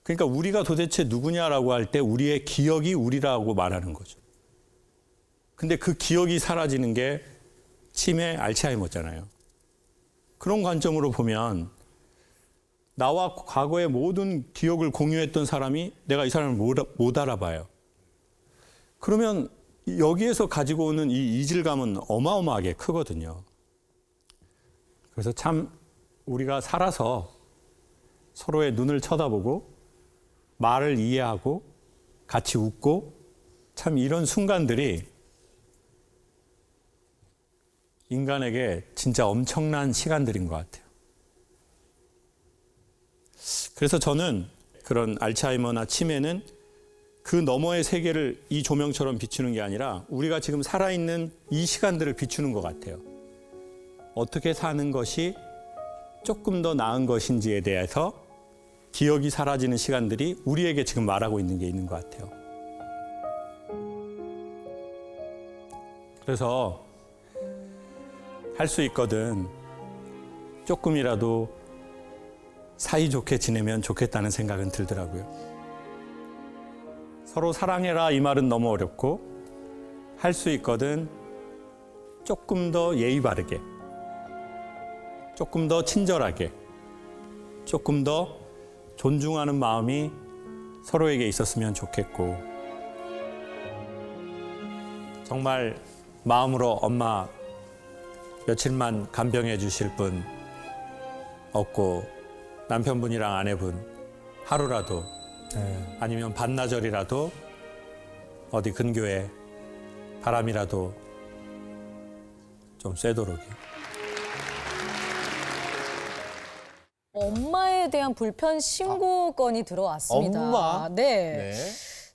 그러니까 우리가 도대체 누구냐라고 할 때 우리의 기억이 우리라고 말하는 거죠. 근데 그 기억이 사라지는 게 치매, 알츠하이머잖아요. 그런 관점으로 보면 나와 과거의 모든 기억을 공유했던 사람이 내가 이 사람을 못 알아봐요. 그러면 여기에서 가지고 오는 이 이질감은 어마어마하게 크거든요. 그래서 참 우리가 살아서 서로의 눈을 쳐다보고 말을 이해하고 같이 웃고 참 이런 순간들이 인간에게 진짜 엄청난 시간들인 것 같아요. 그래서 저는 그런 알츠하이머나 치매는 그 너머의 세계를 이 조명처럼 비추는 게 아니라 우리가 지금 살아있는 이 시간들을 비추는 것 같아요. 어떻게 사는 것이 조금 더 나은 것인지에 대해서 기억이 사라지는 시간들이 우리에게 지금 말하고 있는 게 있는 것 같아요. 그래서 할 수 있거든 조금이라도 사이좋게 지내면 좋겠다는 생각은 들더라고요. 서로 사랑해라 이 말은 너무 어렵고 할 수 있거든 조금 더 예의 바르게, 조금 더 친절하게, 조금 더 존중하는 마음이 서로에게 있었으면 좋겠고 정말 마음으로 엄마 며칠만 간병해 주실 분 없고 남편분이랑 아내분 하루라도 아니면 반나절이라도 어디 근교에 바람이라도 좀 쐬도록요. 엄마에 대한 불편 신고 건이 들어왔습니다. 엄마? 네.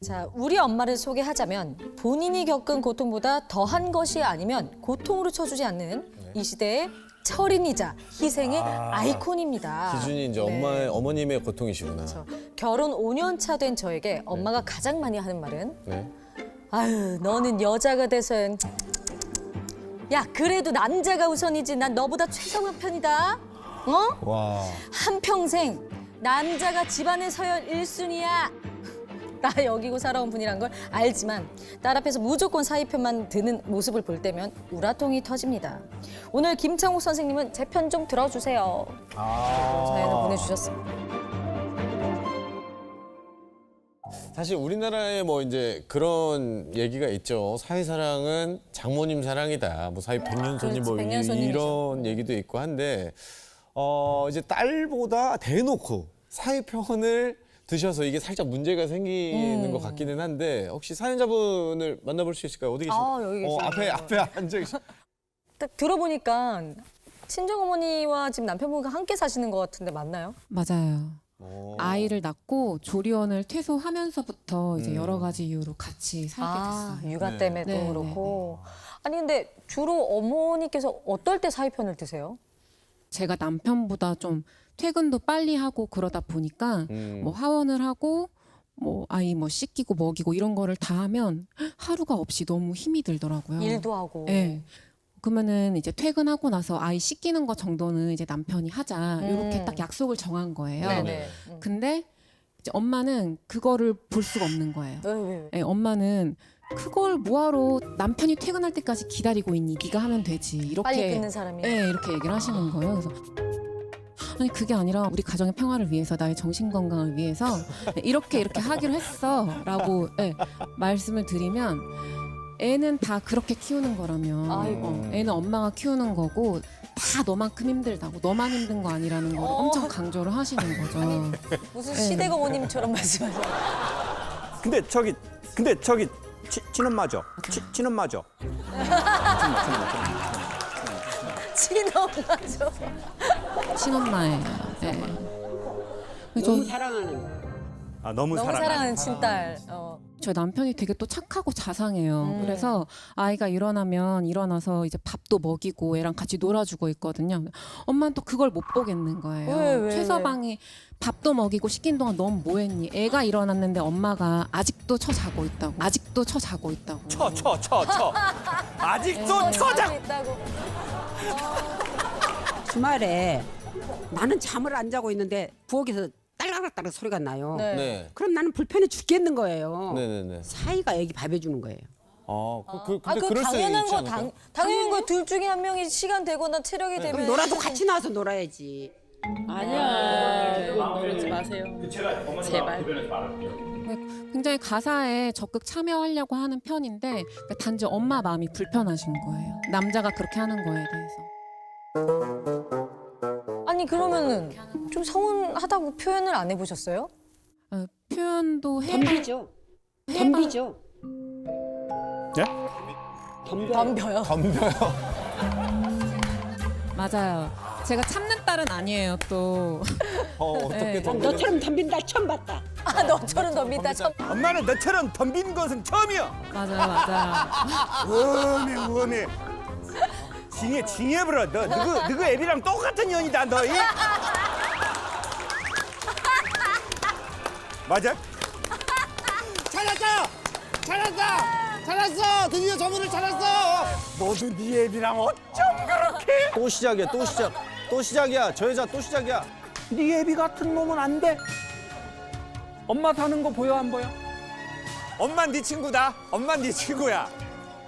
자, 우리 엄마를 소개하자면 본인이 겪은 고통보다 더한 것이 아니면 고통으로 쳐주지 않는 이 시대의 철인이자 희생의 아이콘입니다. 기준이 이제 네. 어머님의 고통이시구나. 결혼 5년 차 된 저에게 엄마가 가장 많이 하는 말은 네. 아유, 너는 여자가 돼서야. 야, 그래도 남자가 우선이지. 난 너보다 최성화 편이다. 어? 와. 한평생 남자가 집안의 서열 1순위야. 나 여기고 살아온 분이란 걸 알지만 딸 앞에서 무조건 사위 편만 드는 모습을 볼 때면 우라통이 터집니다. 오늘 김창욱 선생님은 제 편 좀 들어주세요. 사연을 보내주셨습니다. 사실 우리나라에 뭐 이제 그런 얘기가 있죠. 사위사랑은 장모님 사랑이다. 뭐 사위 백년손이 뭐 이런 얘기도 있고 한데 이제 딸보다 대놓고 사위 편을 드셔서 이게 살짝 문제가 생기는 것 같기는 한데 혹시 사연자분을 만나볼 수 있을까요? 어디 계십니까? 여기 계시네요. 앞에 앉아 계시. 딱 들어보니까 친정어머니와 지금 남편분과 함께 사시는 것 같은데 맞나요? 맞아요. 아이를 낳고 조리원을 퇴소하면서부터 이제 여러 가지 이유로 같이 살게 됐어요. 육아 때문에도 네, 그렇고. 아니 근데 주로 어머니께서 어떨 때 사위 편을 드세요? 제가 남편보다 좀 퇴근도 빨리 하고 그러다 보니까 뭐 하원을 하고 뭐 아이 뭐 씻기고 먹이고 이런 거를 다 하면 하루가 없이 너무 힘이 들더라고요. 일도 하고. 네. 그러면은 이제 퇴근하고 나서 아이 씻기는 거 정도는 이제 남편이 하자 이렇게 딱 약속을 정한 거예요. 네네. 근데 이제 엄마는 그거를 볼 수가 없는 거예요. 왜? 네, 엄마는 그걸 뭐하러 남편이 퇴근할 때까지 기다리고 있니? 네가 하면 되지. 이렇게 빨리 끊는 사람이. 네, 이렇게 얘기를 하시는 거예요. 그래서 아니 그게 아니라 우리 가정의 평화를 위해서 나의 정신 건강을 위해서 이렇게 하기로 했어라고 말씀을 드리면 애는 다 그렇게 키우는 거라면 애는 엄마가 키우는 거고 다 너만큼 힘들다고 너만 힘든 거 아니라는 걸 엄청 강조를 하시는 거죠. 무슨 시댁 어머님처럼 말씀하세요. 근데 저기 친엄마죠? 친엄마죠? 친엄마죠. 친엄마예요. 네. 너무 사랑하는. 너무 사랑하는 친딸. 저희 남편이 되게 또 착하고 자상해요. 그래서 아이가 일어나서 이제 밥도 먹이고 애랑 같이 놀아주고 있거든요. 엄마는 또 그걸 못 보겠는 거예요. 왜? 최서방이 밥도 먹이고 씻긴 동안 넌 뭐했니? 애가 일어났는데 엄마가 아직도 자고 있다고. 아직도 자고 있다고. 아직도 자고 있다고. 주말에 나는 잠을 안 자고 있는데 부엌에서 딸랑딸랑 소리가 나요. 네. 그럼 나는 불편해 죽겠는 거예요. 네네네. 사이가 애기 밥 해주는 거예요. 근데 그 그럴 수 당연한 있지 거 않을까요? 당연한 거 둘 중에 한 명이 시간 되거나 체력이 되면 그럼 놀아도 같이 나와서 놀아야지. 아니야. 그러지 마세요. 제발. 굉장히 가사에 적극 참여하려고 하는 편인데 단지 엄마 마음이 불편하신 거예요. 남자가 그렇게 하는 거에 대해서. 아니 그러면은 좀 서운하다고 표현을 안 해보셨어요? 표현도 덤비죠. 덤비죠. 네? 덤벼요. 맞아요. 제가 참는 딸은 아니에요 또. 어떻게 너처럼 덤빈 딸 처음 봤다. 너처럼 덤빈다. 엄마는 너처럼 덤빈 것은 처음이야. 맞아요. 우엄해. 징해버려. 너그 애비랑 똑같은 년이다 너. 맞아? 찾았어! 드디어 저분을 찾았어! 너도 네 애비랑 어쩜 그렇게? 또 시작이야. 저 여자 또 시작이야. 네 애비 같은 놈은 안 돼. 엄마 사는 거 보여 안 보여? 엄마 네 친구다. 엄마 네 친구야.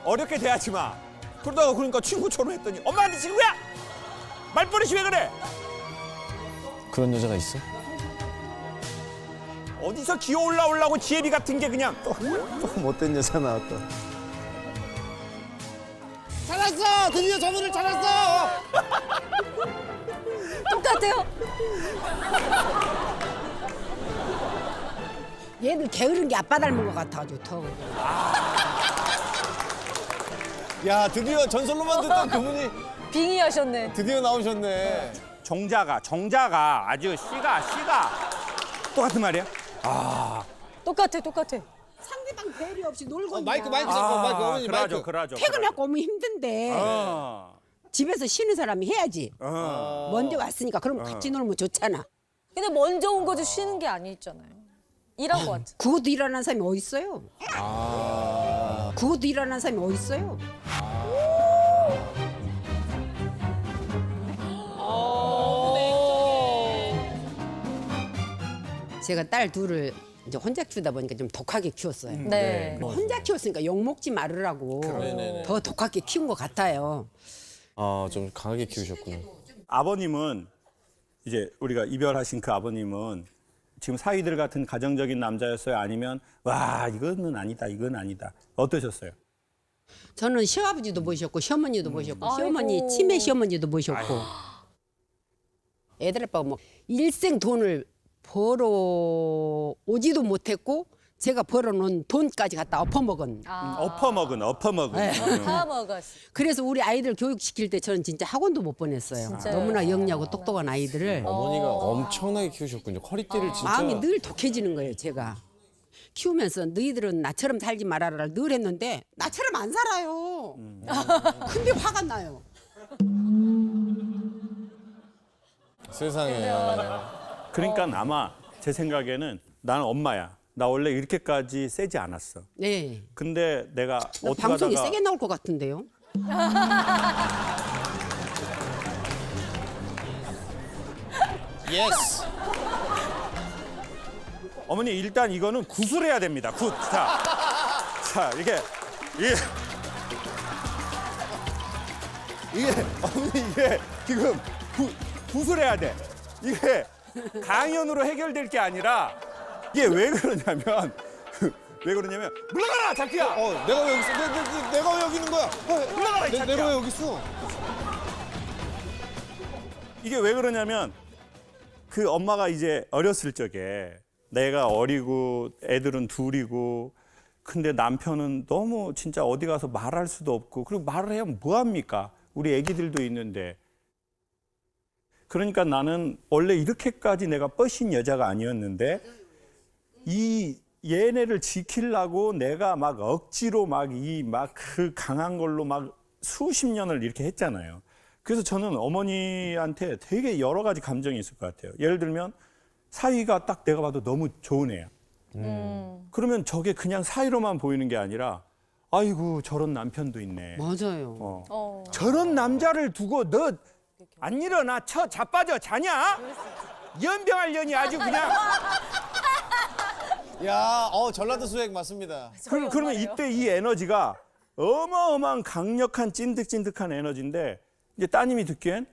어렵게 대하지 마. 그러다가 그러니까 친구처럼 했더니 엄마 네 친구야. 말버릇이 왜 그래? 그런 여자가 있어? 어디서 기어 올라오려고 지혜비 같은 게 그냥. 또 못된 여자 나왔다. 찾았어! 드디어 저분을 찾았어! 똑같아요. 얘들 게으른 게 아빠 닮은 것 같아가지고 더. 야, 드디어 전설로만 듣던 그분이 빙의하셨네. 드디어 나오셨네. 정자가 아주 씨가 똑같은 말이야? 똑같아. 상대방 배려 없이 놀고 마이크 잡고 마이크 어머니 마이크. 그러죠. 퇴근하고 오면 힘든데 집에서 쉬는 사람이 해야지. 먼저 왔으니까 그럼 같이 놀면 좋잖아. 근데 먼저 온 거지 쉬는 게 아니잖아요. 일한 거 같아. 그것도 일어난 사람이 어디 있어요? 그것도 일어나는 사람이 어디 있어요? 제가 딸 둘을 이제 혼자 키우다 보니까 좀 독하게 키웠어요. 네. 혼자 키웠으니까 욕 먹지 말으라고 네네네. 더 독하게 키운 것 같아요. 좀 강하게 키우셨군요. 아버님은 이제 우리가 이별하신 그 아버님은 지금 사위들 같은 가정적인 남자였어요? 아니면 와 이거는 아니다, 이건 아니다. 어떠셨어요? 저는 시아버지도 모셨고 시어머니도 모셨고 시어머니 치매 시어머니도 모셨고 애들 아빠가 뭐 일생 돈을 벌어 오지도 못했고 제가 벌어놓은 돈까지 갖다 엎어먹은. 엎어먹은. 네. 다 먹었어. 그래서 우리 아이들 교육시킬 때 저는 진짜 학원도 못 보냈어요. 진짜요? 너무나 영리하고 똑똑한 아이들을. 어머니가 엄청나게 키우셨군요. 허리띠를 진짜. 마음이 늘 독해지는 거예요, 제가. 키우면서 너희들은 나처럼 살지 말아라 늘 했는데 나처럼 안 살아요. 근데 화가 나요. 세상에. 그러니까 아마 제 생각에는 나는 엄마야. 나 원래 이렇게까지 세지 않았어. 네. 근데 내가 어떻게 방송이 하다가 세게 나올 것 같은데요. 예스. 어머니 일단 이거는 구술해야 됩니다. 굿. 자 이게 어머니 이게 지금 구술해야 돼. 이게 강연으로 해결될 게 아니라 이게 왜 그러냐면 물러가라 자기야. 내가 왜 여기 있어? 내가 왜 여기 있는 거야? 물러가라 이 자기야. 내가 왜 여기 있어? 이게 왜 그러냐면 그 엄마가 이제 어렸을 적에 내가 어리고 애들은 둘이고 근데 남편은 너무 진짜 어디 가서 말할 수도 없고 그리고 말을 해야 뭐합니까? 우리 애기들도 있는데 그러니까 나는 원래 이렇게까지 내가 뻗신 여자가 아니었는데 이 얘네를 지키려고 내가 막 억지로 막 그 강한 걸로 막 수십 년을 이렇게 했잖아요. 그래서 저는 어머니한테 되게 여러 가지 감정이 있을 것 같아요. 예를 들면 사위가 딱 내가 봐도 너무 좋은 애야. 그러면 저게 그냥 사위로만 보이는 게 아니라 아이고 저런 남편도 있네. 맞아요. 저런 남자를 두고 너 안 일어나 자빠져 자냐? 연병할 년이 아주 그냥. 야, 전라도 수액 맞습니다. 그러면 이때 이 에너지가 어마어마한 강력한 찐득찐득한 에너지인데 이제 따님이 듣기엔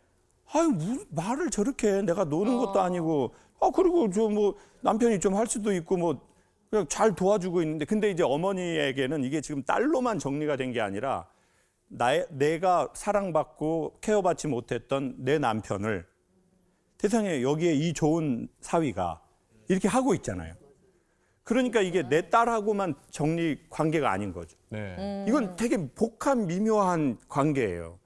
아유 말을 저렇게 해. 내가 노는 것도 아니고 그리고 저 뭐 남편이 좀 할 수도 있고 뭐 그냥 잘 도와주고 있는데 근데 이제 어머니에게는 이게 지금 딸로만 정리가 된 게 아니라 내가 사랑받고 케어받지 못했던 내 남편을 세상에 여기에 이 좋은 사위가 이렇게 하고 있잖아요. 그러니까 이게 내 딸하고만 정리 관계가 아닌 거죠. 네. 이건 되게 복한 미묘한 관계예요.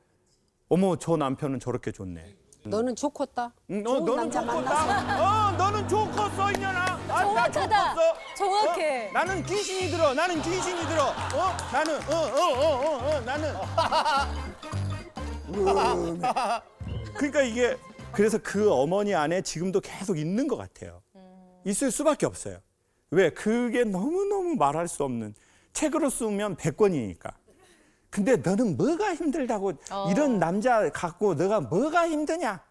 어머 저 남편은 저렇게 좋네. 너는 좋겠다. 너는 좋겠다. 너는 좋겠어 이년아. 나 정확하다. 좋겠어. 정확해. 나는 귀신이 들어. 나는 귀신이 들어. 나는 나는. 그러니까 이게 그래서 그 어머니 안에 지금도 계속 있는 것 같아요. 있을 수밖에 없어요. 왜? 그게 너무너무 말할 수 없는 책으로 쓰면 100권이니까. 근데 너는 뭐가 힘들다고 이런 남자 갖고 너가 뭐가 힘드냐?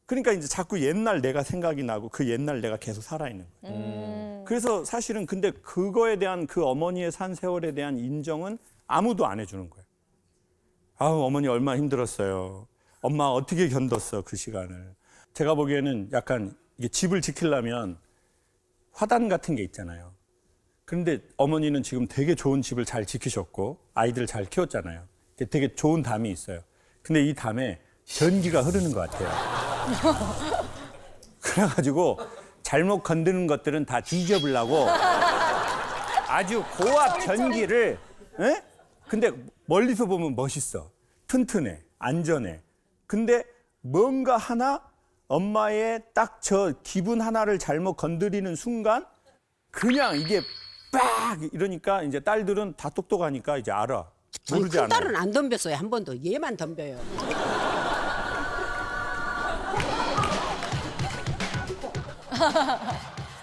그러니까 이제 자꾸 옛날 내가 생각이 나고 그 옛날 내가 계속 살아있는 거예요. 그래서 사실은 근데 그거에 대한 그 어머니의 산 세월에 대한 인정은 아무도 안 해주는 거예요. 아우 어머니 얼마나 힘들었어요. 엄마 어떻게 견뎠어 그 시간을. 제가 보기에는 약간 이게 집을 지키려면 화단 같은 게 있잖아요. 그런데 어머니는 지금 되게 좋은 집을 잘 지키셨고 아이들을 잘 키웠잖아요. 되게 좋은 담이 있어요. 근데 이 담에 전기가 흐르는 것 같아요. 그래가지고 잘못 건드는 것들은 다 뒤져보려고 아주 고압 전기를 근데 멀리서 보면 멋있어. 튼튼해. 안전해. 근데 뭔가 하나 엄마의 딱 저 기분 하나를 잘못 건드리는 순간 그냥 이게 빡 이러니까 이제 딸들은 다 똑똑하니까 이제 알아. 모르지 않아요. 큰 딸은 안 덤볐어요. 한 번도. 얘만 덤벼요.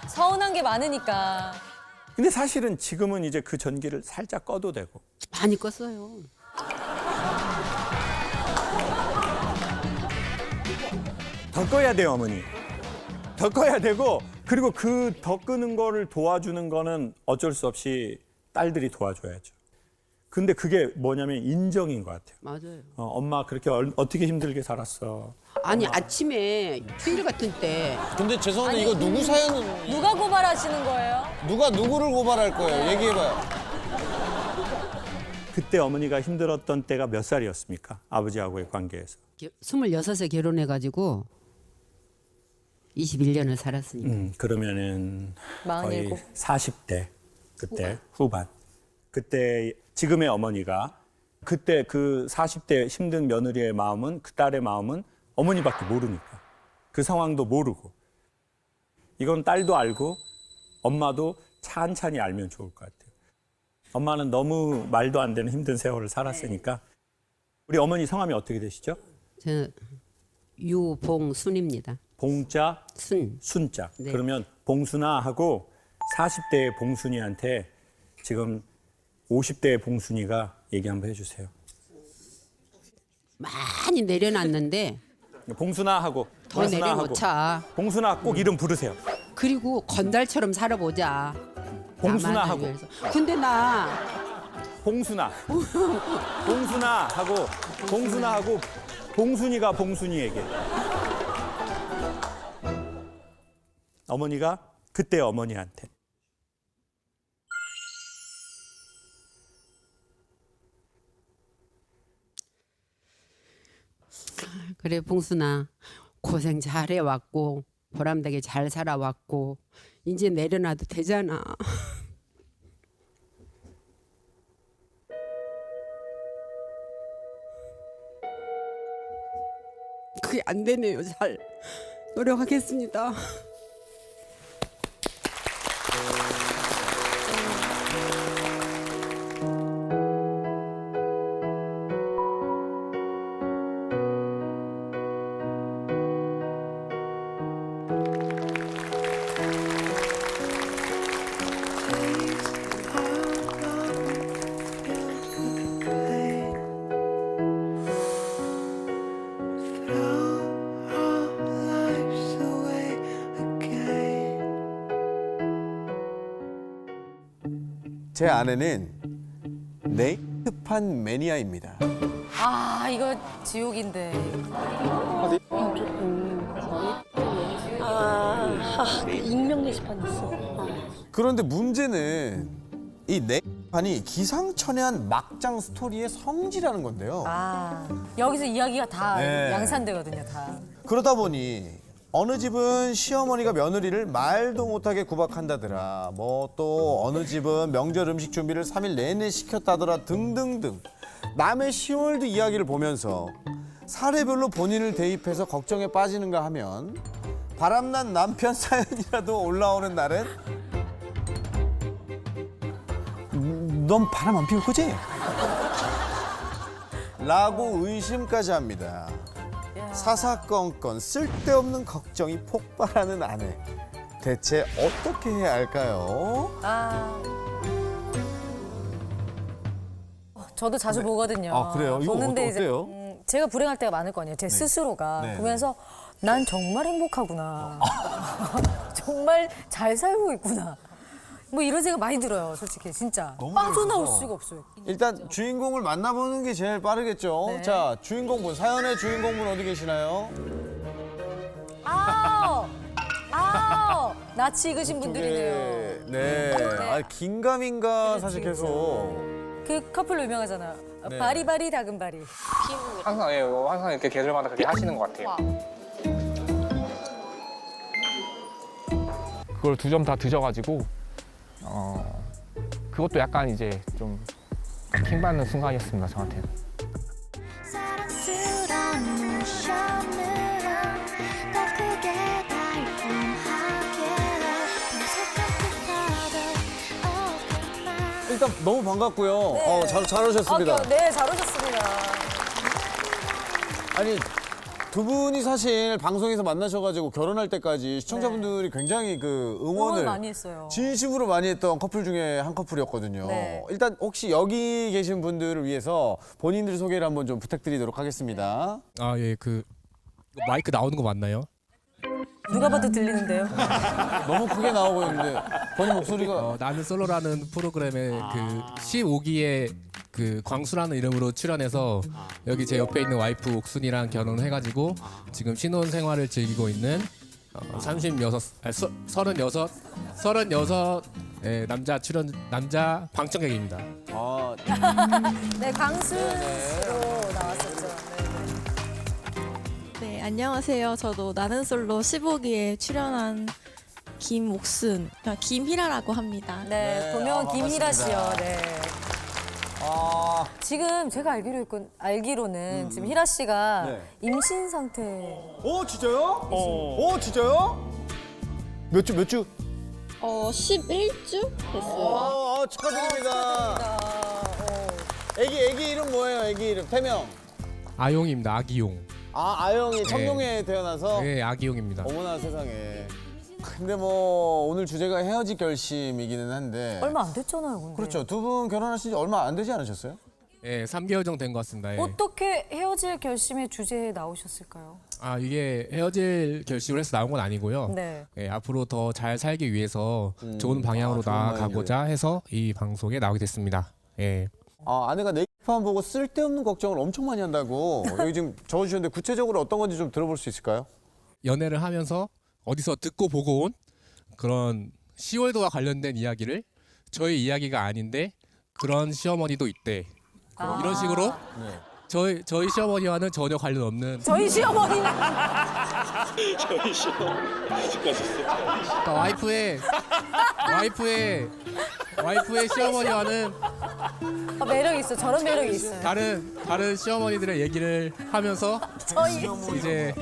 서운한 게 많으니까. 근데 사실은 지금은 이제 그 전기를 살짝 꺼도 되고. 많이 껐어요. 더 꺼야 돼요, 어머니. 더 꺼야 되고, 그리고 그 더 끄는 거를 도와주는 거는 어쩔 수 없이 딸들이 도와줘야죠. 근데 그게 뭐냐면 인정인 것 같아요. 맞아요. 엄마 그렇게 어떻게 힘들게 살았어. 아니 아침에 휴일 같은 때. 근데 죄송한데 이거 누구 사연? 누가 고발하시는 거예요? 누가 누구를 고발할 거예요? 얘기해봐요. 그때 어머니가 힘들었던 때가 몇 살이었습니까? 아버지하고의 관계에서. 26에 결혼해가지고 21년을 살았으니까. 그러면은 거의 47. 40대 그때 후반. 그때 지금의 어머니가 그때 그 40대 힘든 며느리의 마음은 그 딸의 마음은 어머니밖에 모르니까 그 상황도 모르고 이건 딸도 알고 엄마도 찬찬히 알면 좋을 것 같아요. 엄마는 너무 말도 안 되는 힘든 세월을 살았으니까. 우리 어머니 성함이 어떻게 되시죠? 저 유봉순입니다. 봉자, 순. 순자. 네. 그러면 봉순아 하고 40대의 봉순이한테 지금 50대의 봉순이가 얘기 한번 해주세요. 많이 내려놨는데 봉순아 하고 더 봉순아 내려놓자. 하고. 봉순아 꼭 이름 부르세요. 그리고 건달처럼 살아보자. 봉순아 나만을 하고. 위해서. 근데 나 봉순아. 봉순아 하고 봉순아 하고 봉순이가 봉순이에게. 어머니가 그때 어머니한테. 그래 봉순아 고생 잘해왔고 보람되게 잘 살아왔고 이제 내려놔도 되잖아. 그게 안 되네요. 잘 노력하겠습니다. 제 아내는 네이트판 매니아입니다. 아 이거 지옥인데. 익명 게시판 있어. 그런데 문제는 이 네이트판이 기상천외한 막장 스토리의 성지라는 건데요. 아 여기서 이야기가 다 네. 양산되거든요 다. 그러다 보니 어느 집은 시어머니가 며느리를 말도 못하게 구박한다더라. 뭐 또 어느 집은 명절 음식 준비를 3일 내내 시켰다더라 등등등. 남의 10월도 이야기를 보면서 사례별로 본인을 대입해서 걱정에 빠지는가 하면 바람난 남편 사연이라도 올라오는 날은 넌 바람 안 피울 거지? 라고 의심까지 합니다. 사사건건 쓸데없는 걱정이 폭발하는 아내. 대체 어떻게 해야 할까요? 저도 자주 보거든요. 아, 그래요? 이거 보는데 어때요? 이제, 제가 불행할 때가 많을 거 아니에요. 제 스스로가. 네. 보면서 난 정말 행복하구나. 정말 잘 살고 있구나. 뭐 이런 생각 많이 들어요, 솔직히. 진짜. 빠져나올 재밌어서. 수가 없어요. 일단 주인공을 만나보는 게 제일 빠르겠죠. 네. 자, 주인공분, 사연의 주인공분 어디 계시나요? 낯이 익으신 분들이네요. 네. 아, 긴가민가 사실 계속. 그 커플로 유명하잖아요. 네. 바리바리 다금바리. 항상 항상 이렇게 계절마다 그렇게 하시는 것 같아요. 그걸 2점 다 드셔가지고 그것도 약간 이제 좀 킹받는 순간이었습니다 저한테는. 일단 너무 반갑고요. 잘 오셨습니다. 네, 잘 오셨습니다. 아니, 두 분이 사실 방송에서 만나셔가지고 결혼할 때까지 시청자분들이 굉장히 그 응원을 많이 했어요. 진심으로 많이 했던 커플 중에 한 커플이었거든요. 네. 일단 혹시 여기 계신 분들을 위해서 본인들 소개를 한번 좀 부탁드리도록 하겠습니다. 아, 예, 그 마이크 나오는 거 맞나요? 누가 봐도 들리는데요. 너무 크게 나오고 있는데 본인 목소리가 나는 솔로라는 프로그램에 그 15기에 그 광수라는 이름으로 출연해서 여기 제 옆에 있는 와이프 옥순이랑 결혼해가지고 지금 신혼 생활을 즐기고 있는 36 예, 남자 방청객입니다. 네, 강수로 나왔었죠. 네, 안녕하세요. 저도 나는 솔로 15기에 출연한 김옥순, 김희라라고 합니다. 네, 본명은 김희라 씨요. 네. 지금 제가 알기로는 지금 희라 씨가 네. 임신 상태. 오 진짜요? 오 진짜요? 몇 주? 11주 됐어요. 축하드립니다. 애기 이름 뭐예요? 애기 이름 태명. 아용입니다. 아기용. 아영이 청룡에 태어나서. 네, 아기용입니다. 어머나 세상에. 근데 뭐 오늘 주제가 헤어질 결심이기는 한데. 얼마 안 됐잖아요, 근데. 그렇죠. 두 분 결혼하신 지 얼마 안 되지 않으셨어요? 예, 3개월 정도 된 것 같습니다. 예. 어떻게 헤어질 결심의 주제에 나오셨을까요? 이게 헤어질 결심을 해서 나온 건 아니고요. 네. 예, 앞으로 더 잘 살기 위해서 좋은 방향으로 나아가고자 해서 이 방송에 나오게 됐습니다. 예. 아내가 네이트판 보고 쓸데없는 걱정을 엄청 많이 한다고 여기 지금 적어주셨는데 구체적으로 어떤 건지 좀 들어볼 수 있을까요? 연애를 하면서 어디서 듣고 보고 온 그런 시월드와 관련된 이야기를 저희 이야기가 아닌데 그런 시어머니도 있대. 이런 식으로 저희 시어머니와는 전혀 관련 없는 저희 시어머니. 저희 시어머니 그러니까 와이프의 시어머니와는 매력 있어. 저런 매력이 있어요. 다른 시어머니들의 얘기를 하면서 저희 이제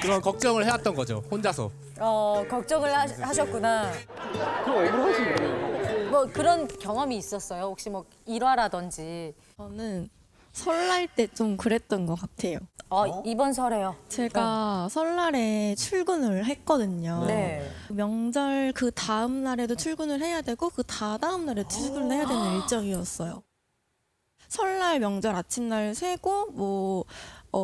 그런 걱정을 해왔던 거죠. 혼자서. 걱정을 하셨구나. 그럼 억울하신 거예요. 뭐 그런 경험이 있었어요? 혹시 뭐 일화라든지. 저는 설날 때 좀 그랬던 것 같아요. 이번 설에요? 제가 설날에 출근을 했거든요. 네. 명절 그 다음 날에도 출근을 해야 되고 그 다다음 날에 출근을 해야 되는 일정이었어요. 설날 명절 아침날 세고 뭐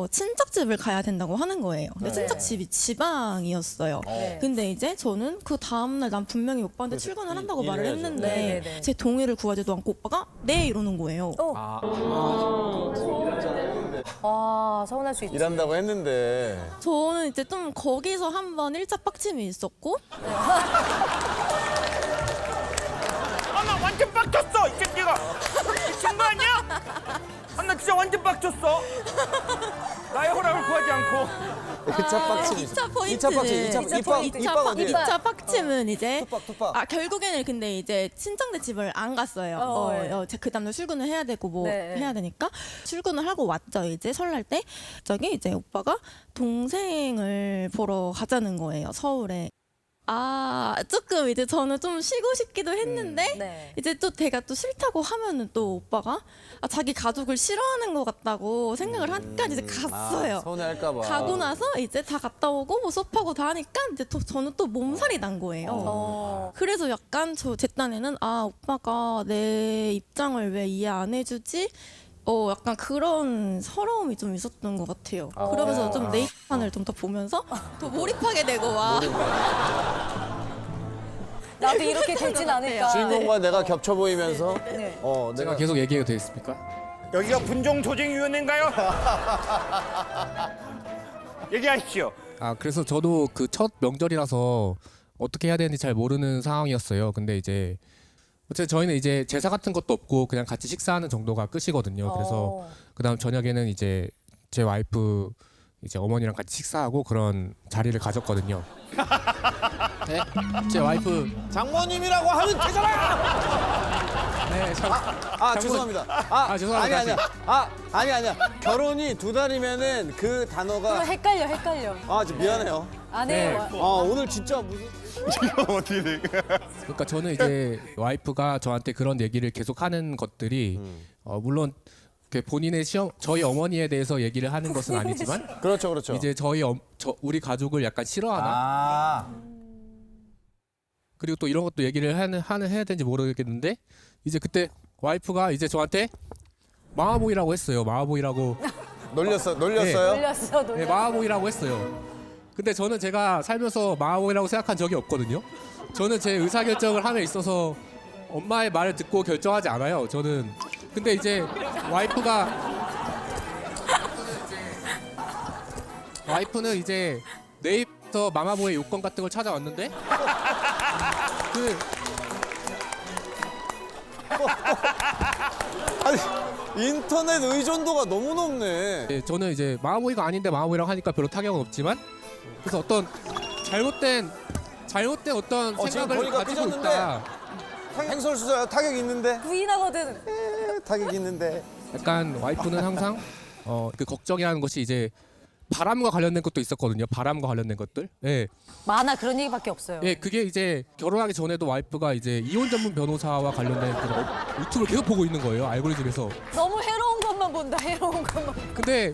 친척집을 가야 된다고 하는 거예요. 근데 네. 친척집이 지방이었어요. 네. 근데 이제 저는 그 다음날 난 분명히 오빠한테 출근을 한다고 말을 일해야죠. 했는데 네, 네, 네. 제 동의를 구하지도 않고 오빠가 네 이러는 거예요. 서운할 수 있지. 일한다고 했는데. 저는 이제 좀 거기서 한번 1차 빡침이 있었고 나 완전 빡쳤어 이 새끼가. 미친 거 아니야? 나 진짜 완전 빡쳤어. 나의 허락을 구하지 않고. 1차 빡침. 2차 포인트는 2차 빡침은 이제 결국에는 근데 이제 친정네 집을 안 갔어요. 그 다음날 출근을 해야 되고 뭐 해야 되니까 출근을 하고 왔죠. 이제 설날 때 저기 이제 오빠가 동생을 보러 가자는 거예요. 서울에. 조금 이제 저는 좀 쉬고 싶기도 했는데 이제 또 제가 또 싫다고 하면은 또 오빠가 자기 가족을 싫어하는 것 같다고 생각을 하니까 이제 갔어요. 서운해할까 봐. 가고 나서 이제 다 갔다 오고 뭐 수업하고 다 하니까 이제 저는 또 몸살이 난 거예요. 그래서 약간 제 딴에는 오빠가 내 입장을 왜 이해 안 해주지? 약간 그런 서러움이 좀 있었던 것 같아요. 그러면서 좀 네이트판을 좀 더 보면서 더 몰입하게 되고 나도 이렇게 되진 않을까. 주인공과 내가 겹쳐 보이면서 제가 계속 얘기해도 되겠습니까? 여기가 분종조직위원회인가요? 얘기하십시오. 그래서 저도 그 첫 명절이라서 어떻게 해야 되는지 잘 모르는 상황이었어요. 근데 이제 저희는 이제 제사 같은 것도 없고 그냥 같이 식사하는 정도가 끝이거든요. 그래서 그다음 저녁에는 이제 제 와이프 이제 어머니랑 같이 식사하고 그런 자리를 가졌거든요. 네? 제 와이프 장모님이라고 하면 되잖아. 네, 죄송합니다. 죄송합니다. 아니야. 결혼이 2달이면은 그 단어가 헷갈려. 좀 미안해요. 아내와 오늘 진짜 무슨 이거 어떻게 돼? 그러니까 저는 이제 와이프가 저한테 그런 얘기를 계속 하는 것들이 물론 본인의 저희 어머니에 대해서 얘기를 하는 것은 아니지만 그렇죠, 그렇죠. 이제 우리 가족을 약간 싫어하나? 그리고 또 이런 것도 얘기를 해야 되는지 모르겠는데 이제 그때 와이프가 이제 저한테 마마보이라고 했어요. 마마보이라고 놀렸어요? 놀렸어. 네, 마마보이라고 했어요. 근데 저는 제가 살면서 마마보이라고 생각한 적이 없거든요. 저는 제 의사결정을 함에 있어서 엄마의 말을 듣고 결정하지 않아요. 저는 근데 이제 와이프는 이제 네이버 마마보이 요건 같은 걸 찾아왔는데 아니 인터넷 의존도가 너무 높네. 네, 저는 이제 마마보이가 아닌데 마마보이라고 하니까 별로 타격은 없지만 그래서 어떤 잘못된 어떤 생각을 가지고 있다. 행설수사야 타격이 있는데. 부인하거든. 타격이 있는데. 약간 와이프는 항상 그 걱정이라는 것이 이제 바람과 관련된 것도 있었거든요. 바람과 관련된 것들. 예. 많아 그런 얘기밖에 없어요. 예, 그게 이제 결혼하기 전에도 와이프가 이제 이혼 전문 변호사와 관련된 그런 유튜브를 계속 보고 있는 거예요. 알고리즘에서. 너무 해로운 것만 본다. 해로운 것만. 근데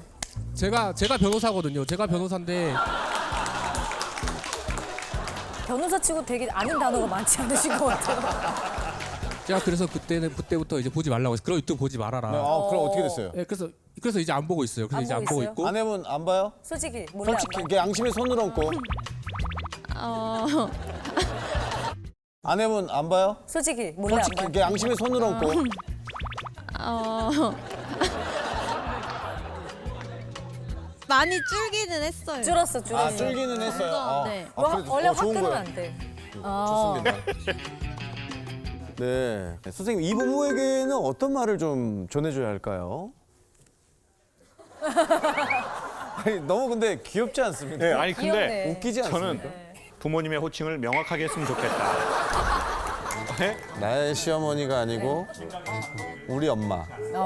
제가 변호사거든요. 제가 변호사인데 변호사 치고 되게 아는 단어가 많지 않으신 것 같아요. 제가 그래서 그때부터 이제 보지 말라고 했어요. 그런 유튜브 보지 말아라. 네, 그럼 어떻게 됐어요? 예, 그래서 이제 안 보고 있어요. 그래서 안 이제 안 보고 보고 있어요? 있고. 아내분 안 봐요? 솔직히 몰래 솔직히 이게 양심에 손을 얹고. 아내분 안 봐요? 솔직히 몰래 안 솔직히 봐요? 이게 양심에 손을 얹고. 많이 줄기는 했어요. 줄었어. 줄기는 했어요. 네. 그래도 원래 확 좋은 끄면 거예요. 안 돼. 좋습니다. 네, 선생님 이 부부에게는 어떤 말을 좀 전해줘야 할까요? 아니, 너무 근데 귀엽지 않습니까? 네, 아니 근데 귀엽네. 웃기지 않습니까? 저는 부모님의 호칭을 명확하게 했으면 좋겠다. 네? 나의 시어머니가 아니고 우리 엄마.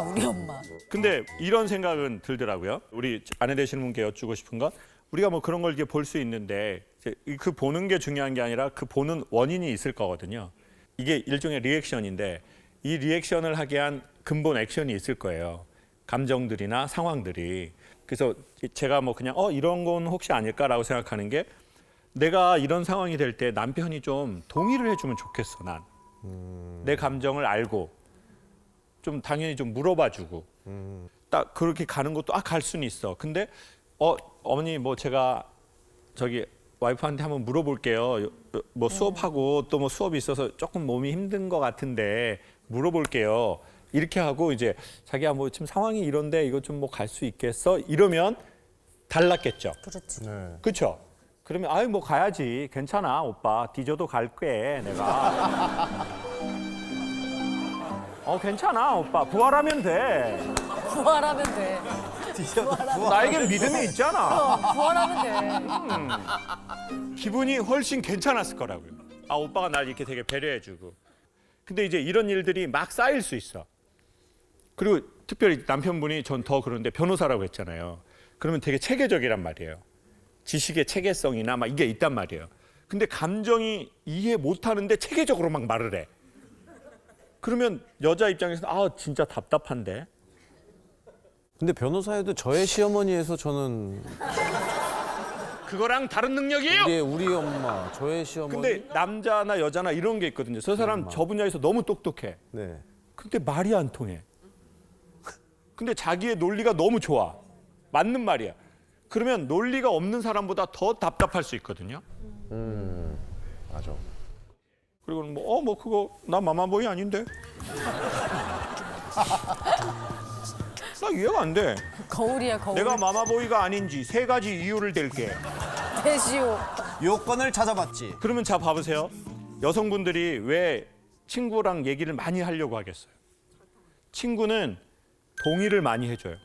우리 엄마. 근데 이런 생각은 들더라고요. 우리 아내 되시는 분께 여쭈고 싶은 건 우리가 뭐 그런 걸 이렇게 볼 수 있는데 이제 그 보는 게 중요한 게 아니라 그 보는 원인이 있을 거거든요. 이게 일종의 리액션인데 이 리액션을 하게 한 근본 액션이 있을 거예요. 감정들이나 상황들이. 그래서 제가 뭐 그냥 이런 건 혹시 아닐까라고 생각하는 게 내가 이런 상황이 될 때 남편이 좀 동의를 해주면 좋겠어, 난. 내 감정을 알고 좀 당연히 좀 물어봐주고 딱 그렇게 가는 것도 갈 수는 있어. 근데 어머니 뭐 제가 저기 와이프한테 한번 물어볼게요. 뭐 수업하고 또 뭐 수업이 있어서 조금 몸이 힘든 것 같은데 물어볼게요. 이렇게 하고 이제 자기야 뭐 지금 상황이 이런데 이거 좀 뭐 갈 수 있겠어? 이러면 달랐겠죠. 그렇지. 그렇죠. 그러면 아유 뭐 가야지. 괜찮아 오빠. 뒤져도 갈게 내가. 괜찮아 오빠. 부활하면 돼. 부활하면 돼. 나에겐 믿음이 있잖아. 부활하면 돼. 기분이 훨씬 괜찮았을 거라고요. 오빠가 날 이렇게 되게 배려해주고. 근데 이제 이런 일들이 막 쌓일 수 있어. 그리고 특별히 남편분이 전 더 그런데 변호사라고 했잖아요. 그러면 되게 체계적이란 말이에요. 지식의 체계성이나 막 이게 있단 말이에요. 근데 감정이 이해 못하는데 체계적으로 막 말을 해. 그러면 여자 입장에서는 진짜 답답한데. 근데 변호사에도 저의 시어머니에서 저는 그거랑 다른 능력이에요. 이게 우리 엄마, 저의 시어머니. 근데 남자나 여자나 이런 게 있거든요. 저 사람 저 분야에서 너무 똑똑해. 네. 근데 말이 안 통해. 근데 자기의 논리가 너무 좋아. 맞는 말이야. 그러면 논리가 없는 사람보다 더 답답할 수 있거든요. 맞아. 그리고 뭐 그거 나 마마보이 아닌데. 나 이해가 안 돼. 거울이야 거울. 내가 마마보이가 아닌지 3가지 이유를 댈게. 대시오. 요건을 찾아봤지. 그러면 자 봐보세요. 여성분들이 왜 친구랑 얘기를 많이 하려고 하겠어요? 친구는 동의를 많이 해줘요.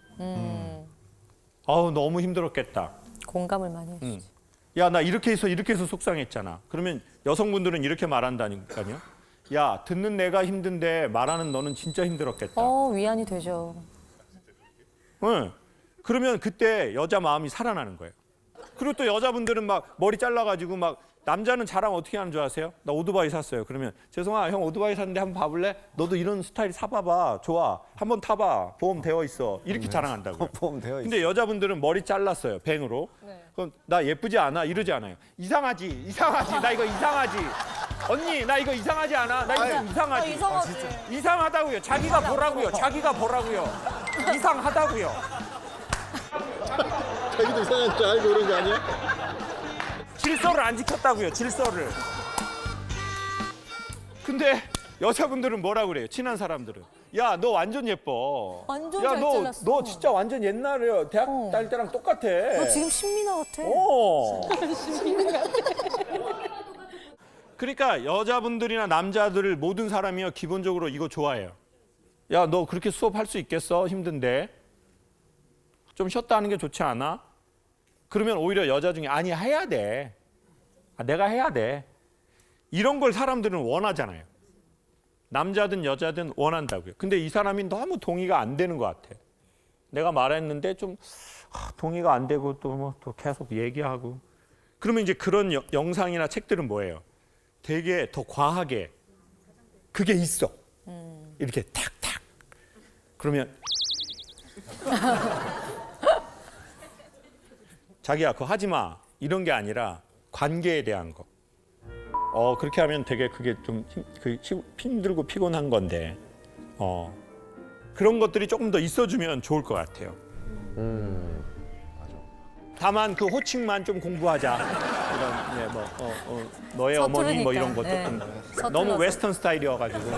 너무 힘들었겠다. 공감을 많이 해. 야, 나 이렇게 해서 속상했잖아. 그러면 여성분들은 이렇게 말한다니까요. 야, 듣는 내가 힘든데 말하는 너는 진짜 힘들었겠다. 위안이 되죠. 응. 그러면 그때 여자 마음이 살아나는 거예요. 그리고 또 여자분들은 막 머리 잘라가지고 막 남자는 자랑 어떻게 하는 줄 아세요? 나 오토바이 샀어요. 그러면 재성아, 형 오토바이 샀는데 한번 봐볼래? 너도 이런 스타일 사봐봐. 좋아. 한번 타봐. 보험 되어 있어. 이렇게 자랑한다고요. 보험 되어 있어. 근데 여자분들은 머리 잘랐어요. 뱅으로. 그럼 나 예쁘지 않아? 이러지 않아요. 이상하지. 나 이거 이상하지. 언니, 나 이거 이상하지 않아? 나 이거 이상하지. 이상하다고요. 자기가 보라고요. 이상하다고요. 자기도 이상한 줄 알고 그런 거 아니야? 질서를 안 지켰다고요. 질서를. 근데 여자분들은 뭐라 그래요? 친한 사람들은. 야, 너 완전 예뻐. 완전 야, 잘 잘랐어. 너 진짜 완전 옛날에 대학 다닐 때랑 똑같아. 너 지금 신민아 같아. 신민아 같아. 그러니까 여자분들이나 남자들 모든 사람이요 기본적으로 이거 좋아해요. 야, 너 그렇게 수업할 수 있겠어? 힘든데. 좀 쉬었다 하는 게 좋지 않아? 그러면 오히려 여자 중에 아니 해야 돼. 내가 해야 돼. 이런 걸 사람들은 원하잖아요. 남자든 여자든 원한다고요. 근데 이 사람이 너무 동의가 안 되는 것 같아. 내가 말했는데 좀 동의가 안 되고 또 뭐 또 계속 얘기하고. 그러면 이제 그런 영상이나 책들은 뭐예요? 되게 더 과하게 그게 있어. 이렇게 탁탁. 그러면 자기야 그거 하지 마. 이런 게 아니라 관계에 대한 거. 그렇게 하면 되게 그게 좀 힘들고 피곤한 건데 그런 것들이 조금 더 있어주면 좋을 것 같아요. 다만 그 호칭만 좀 공부하자. 이런 너의 어머니 뭐 이런 것도 좀 너무 웨스턴 스타일이어가지고.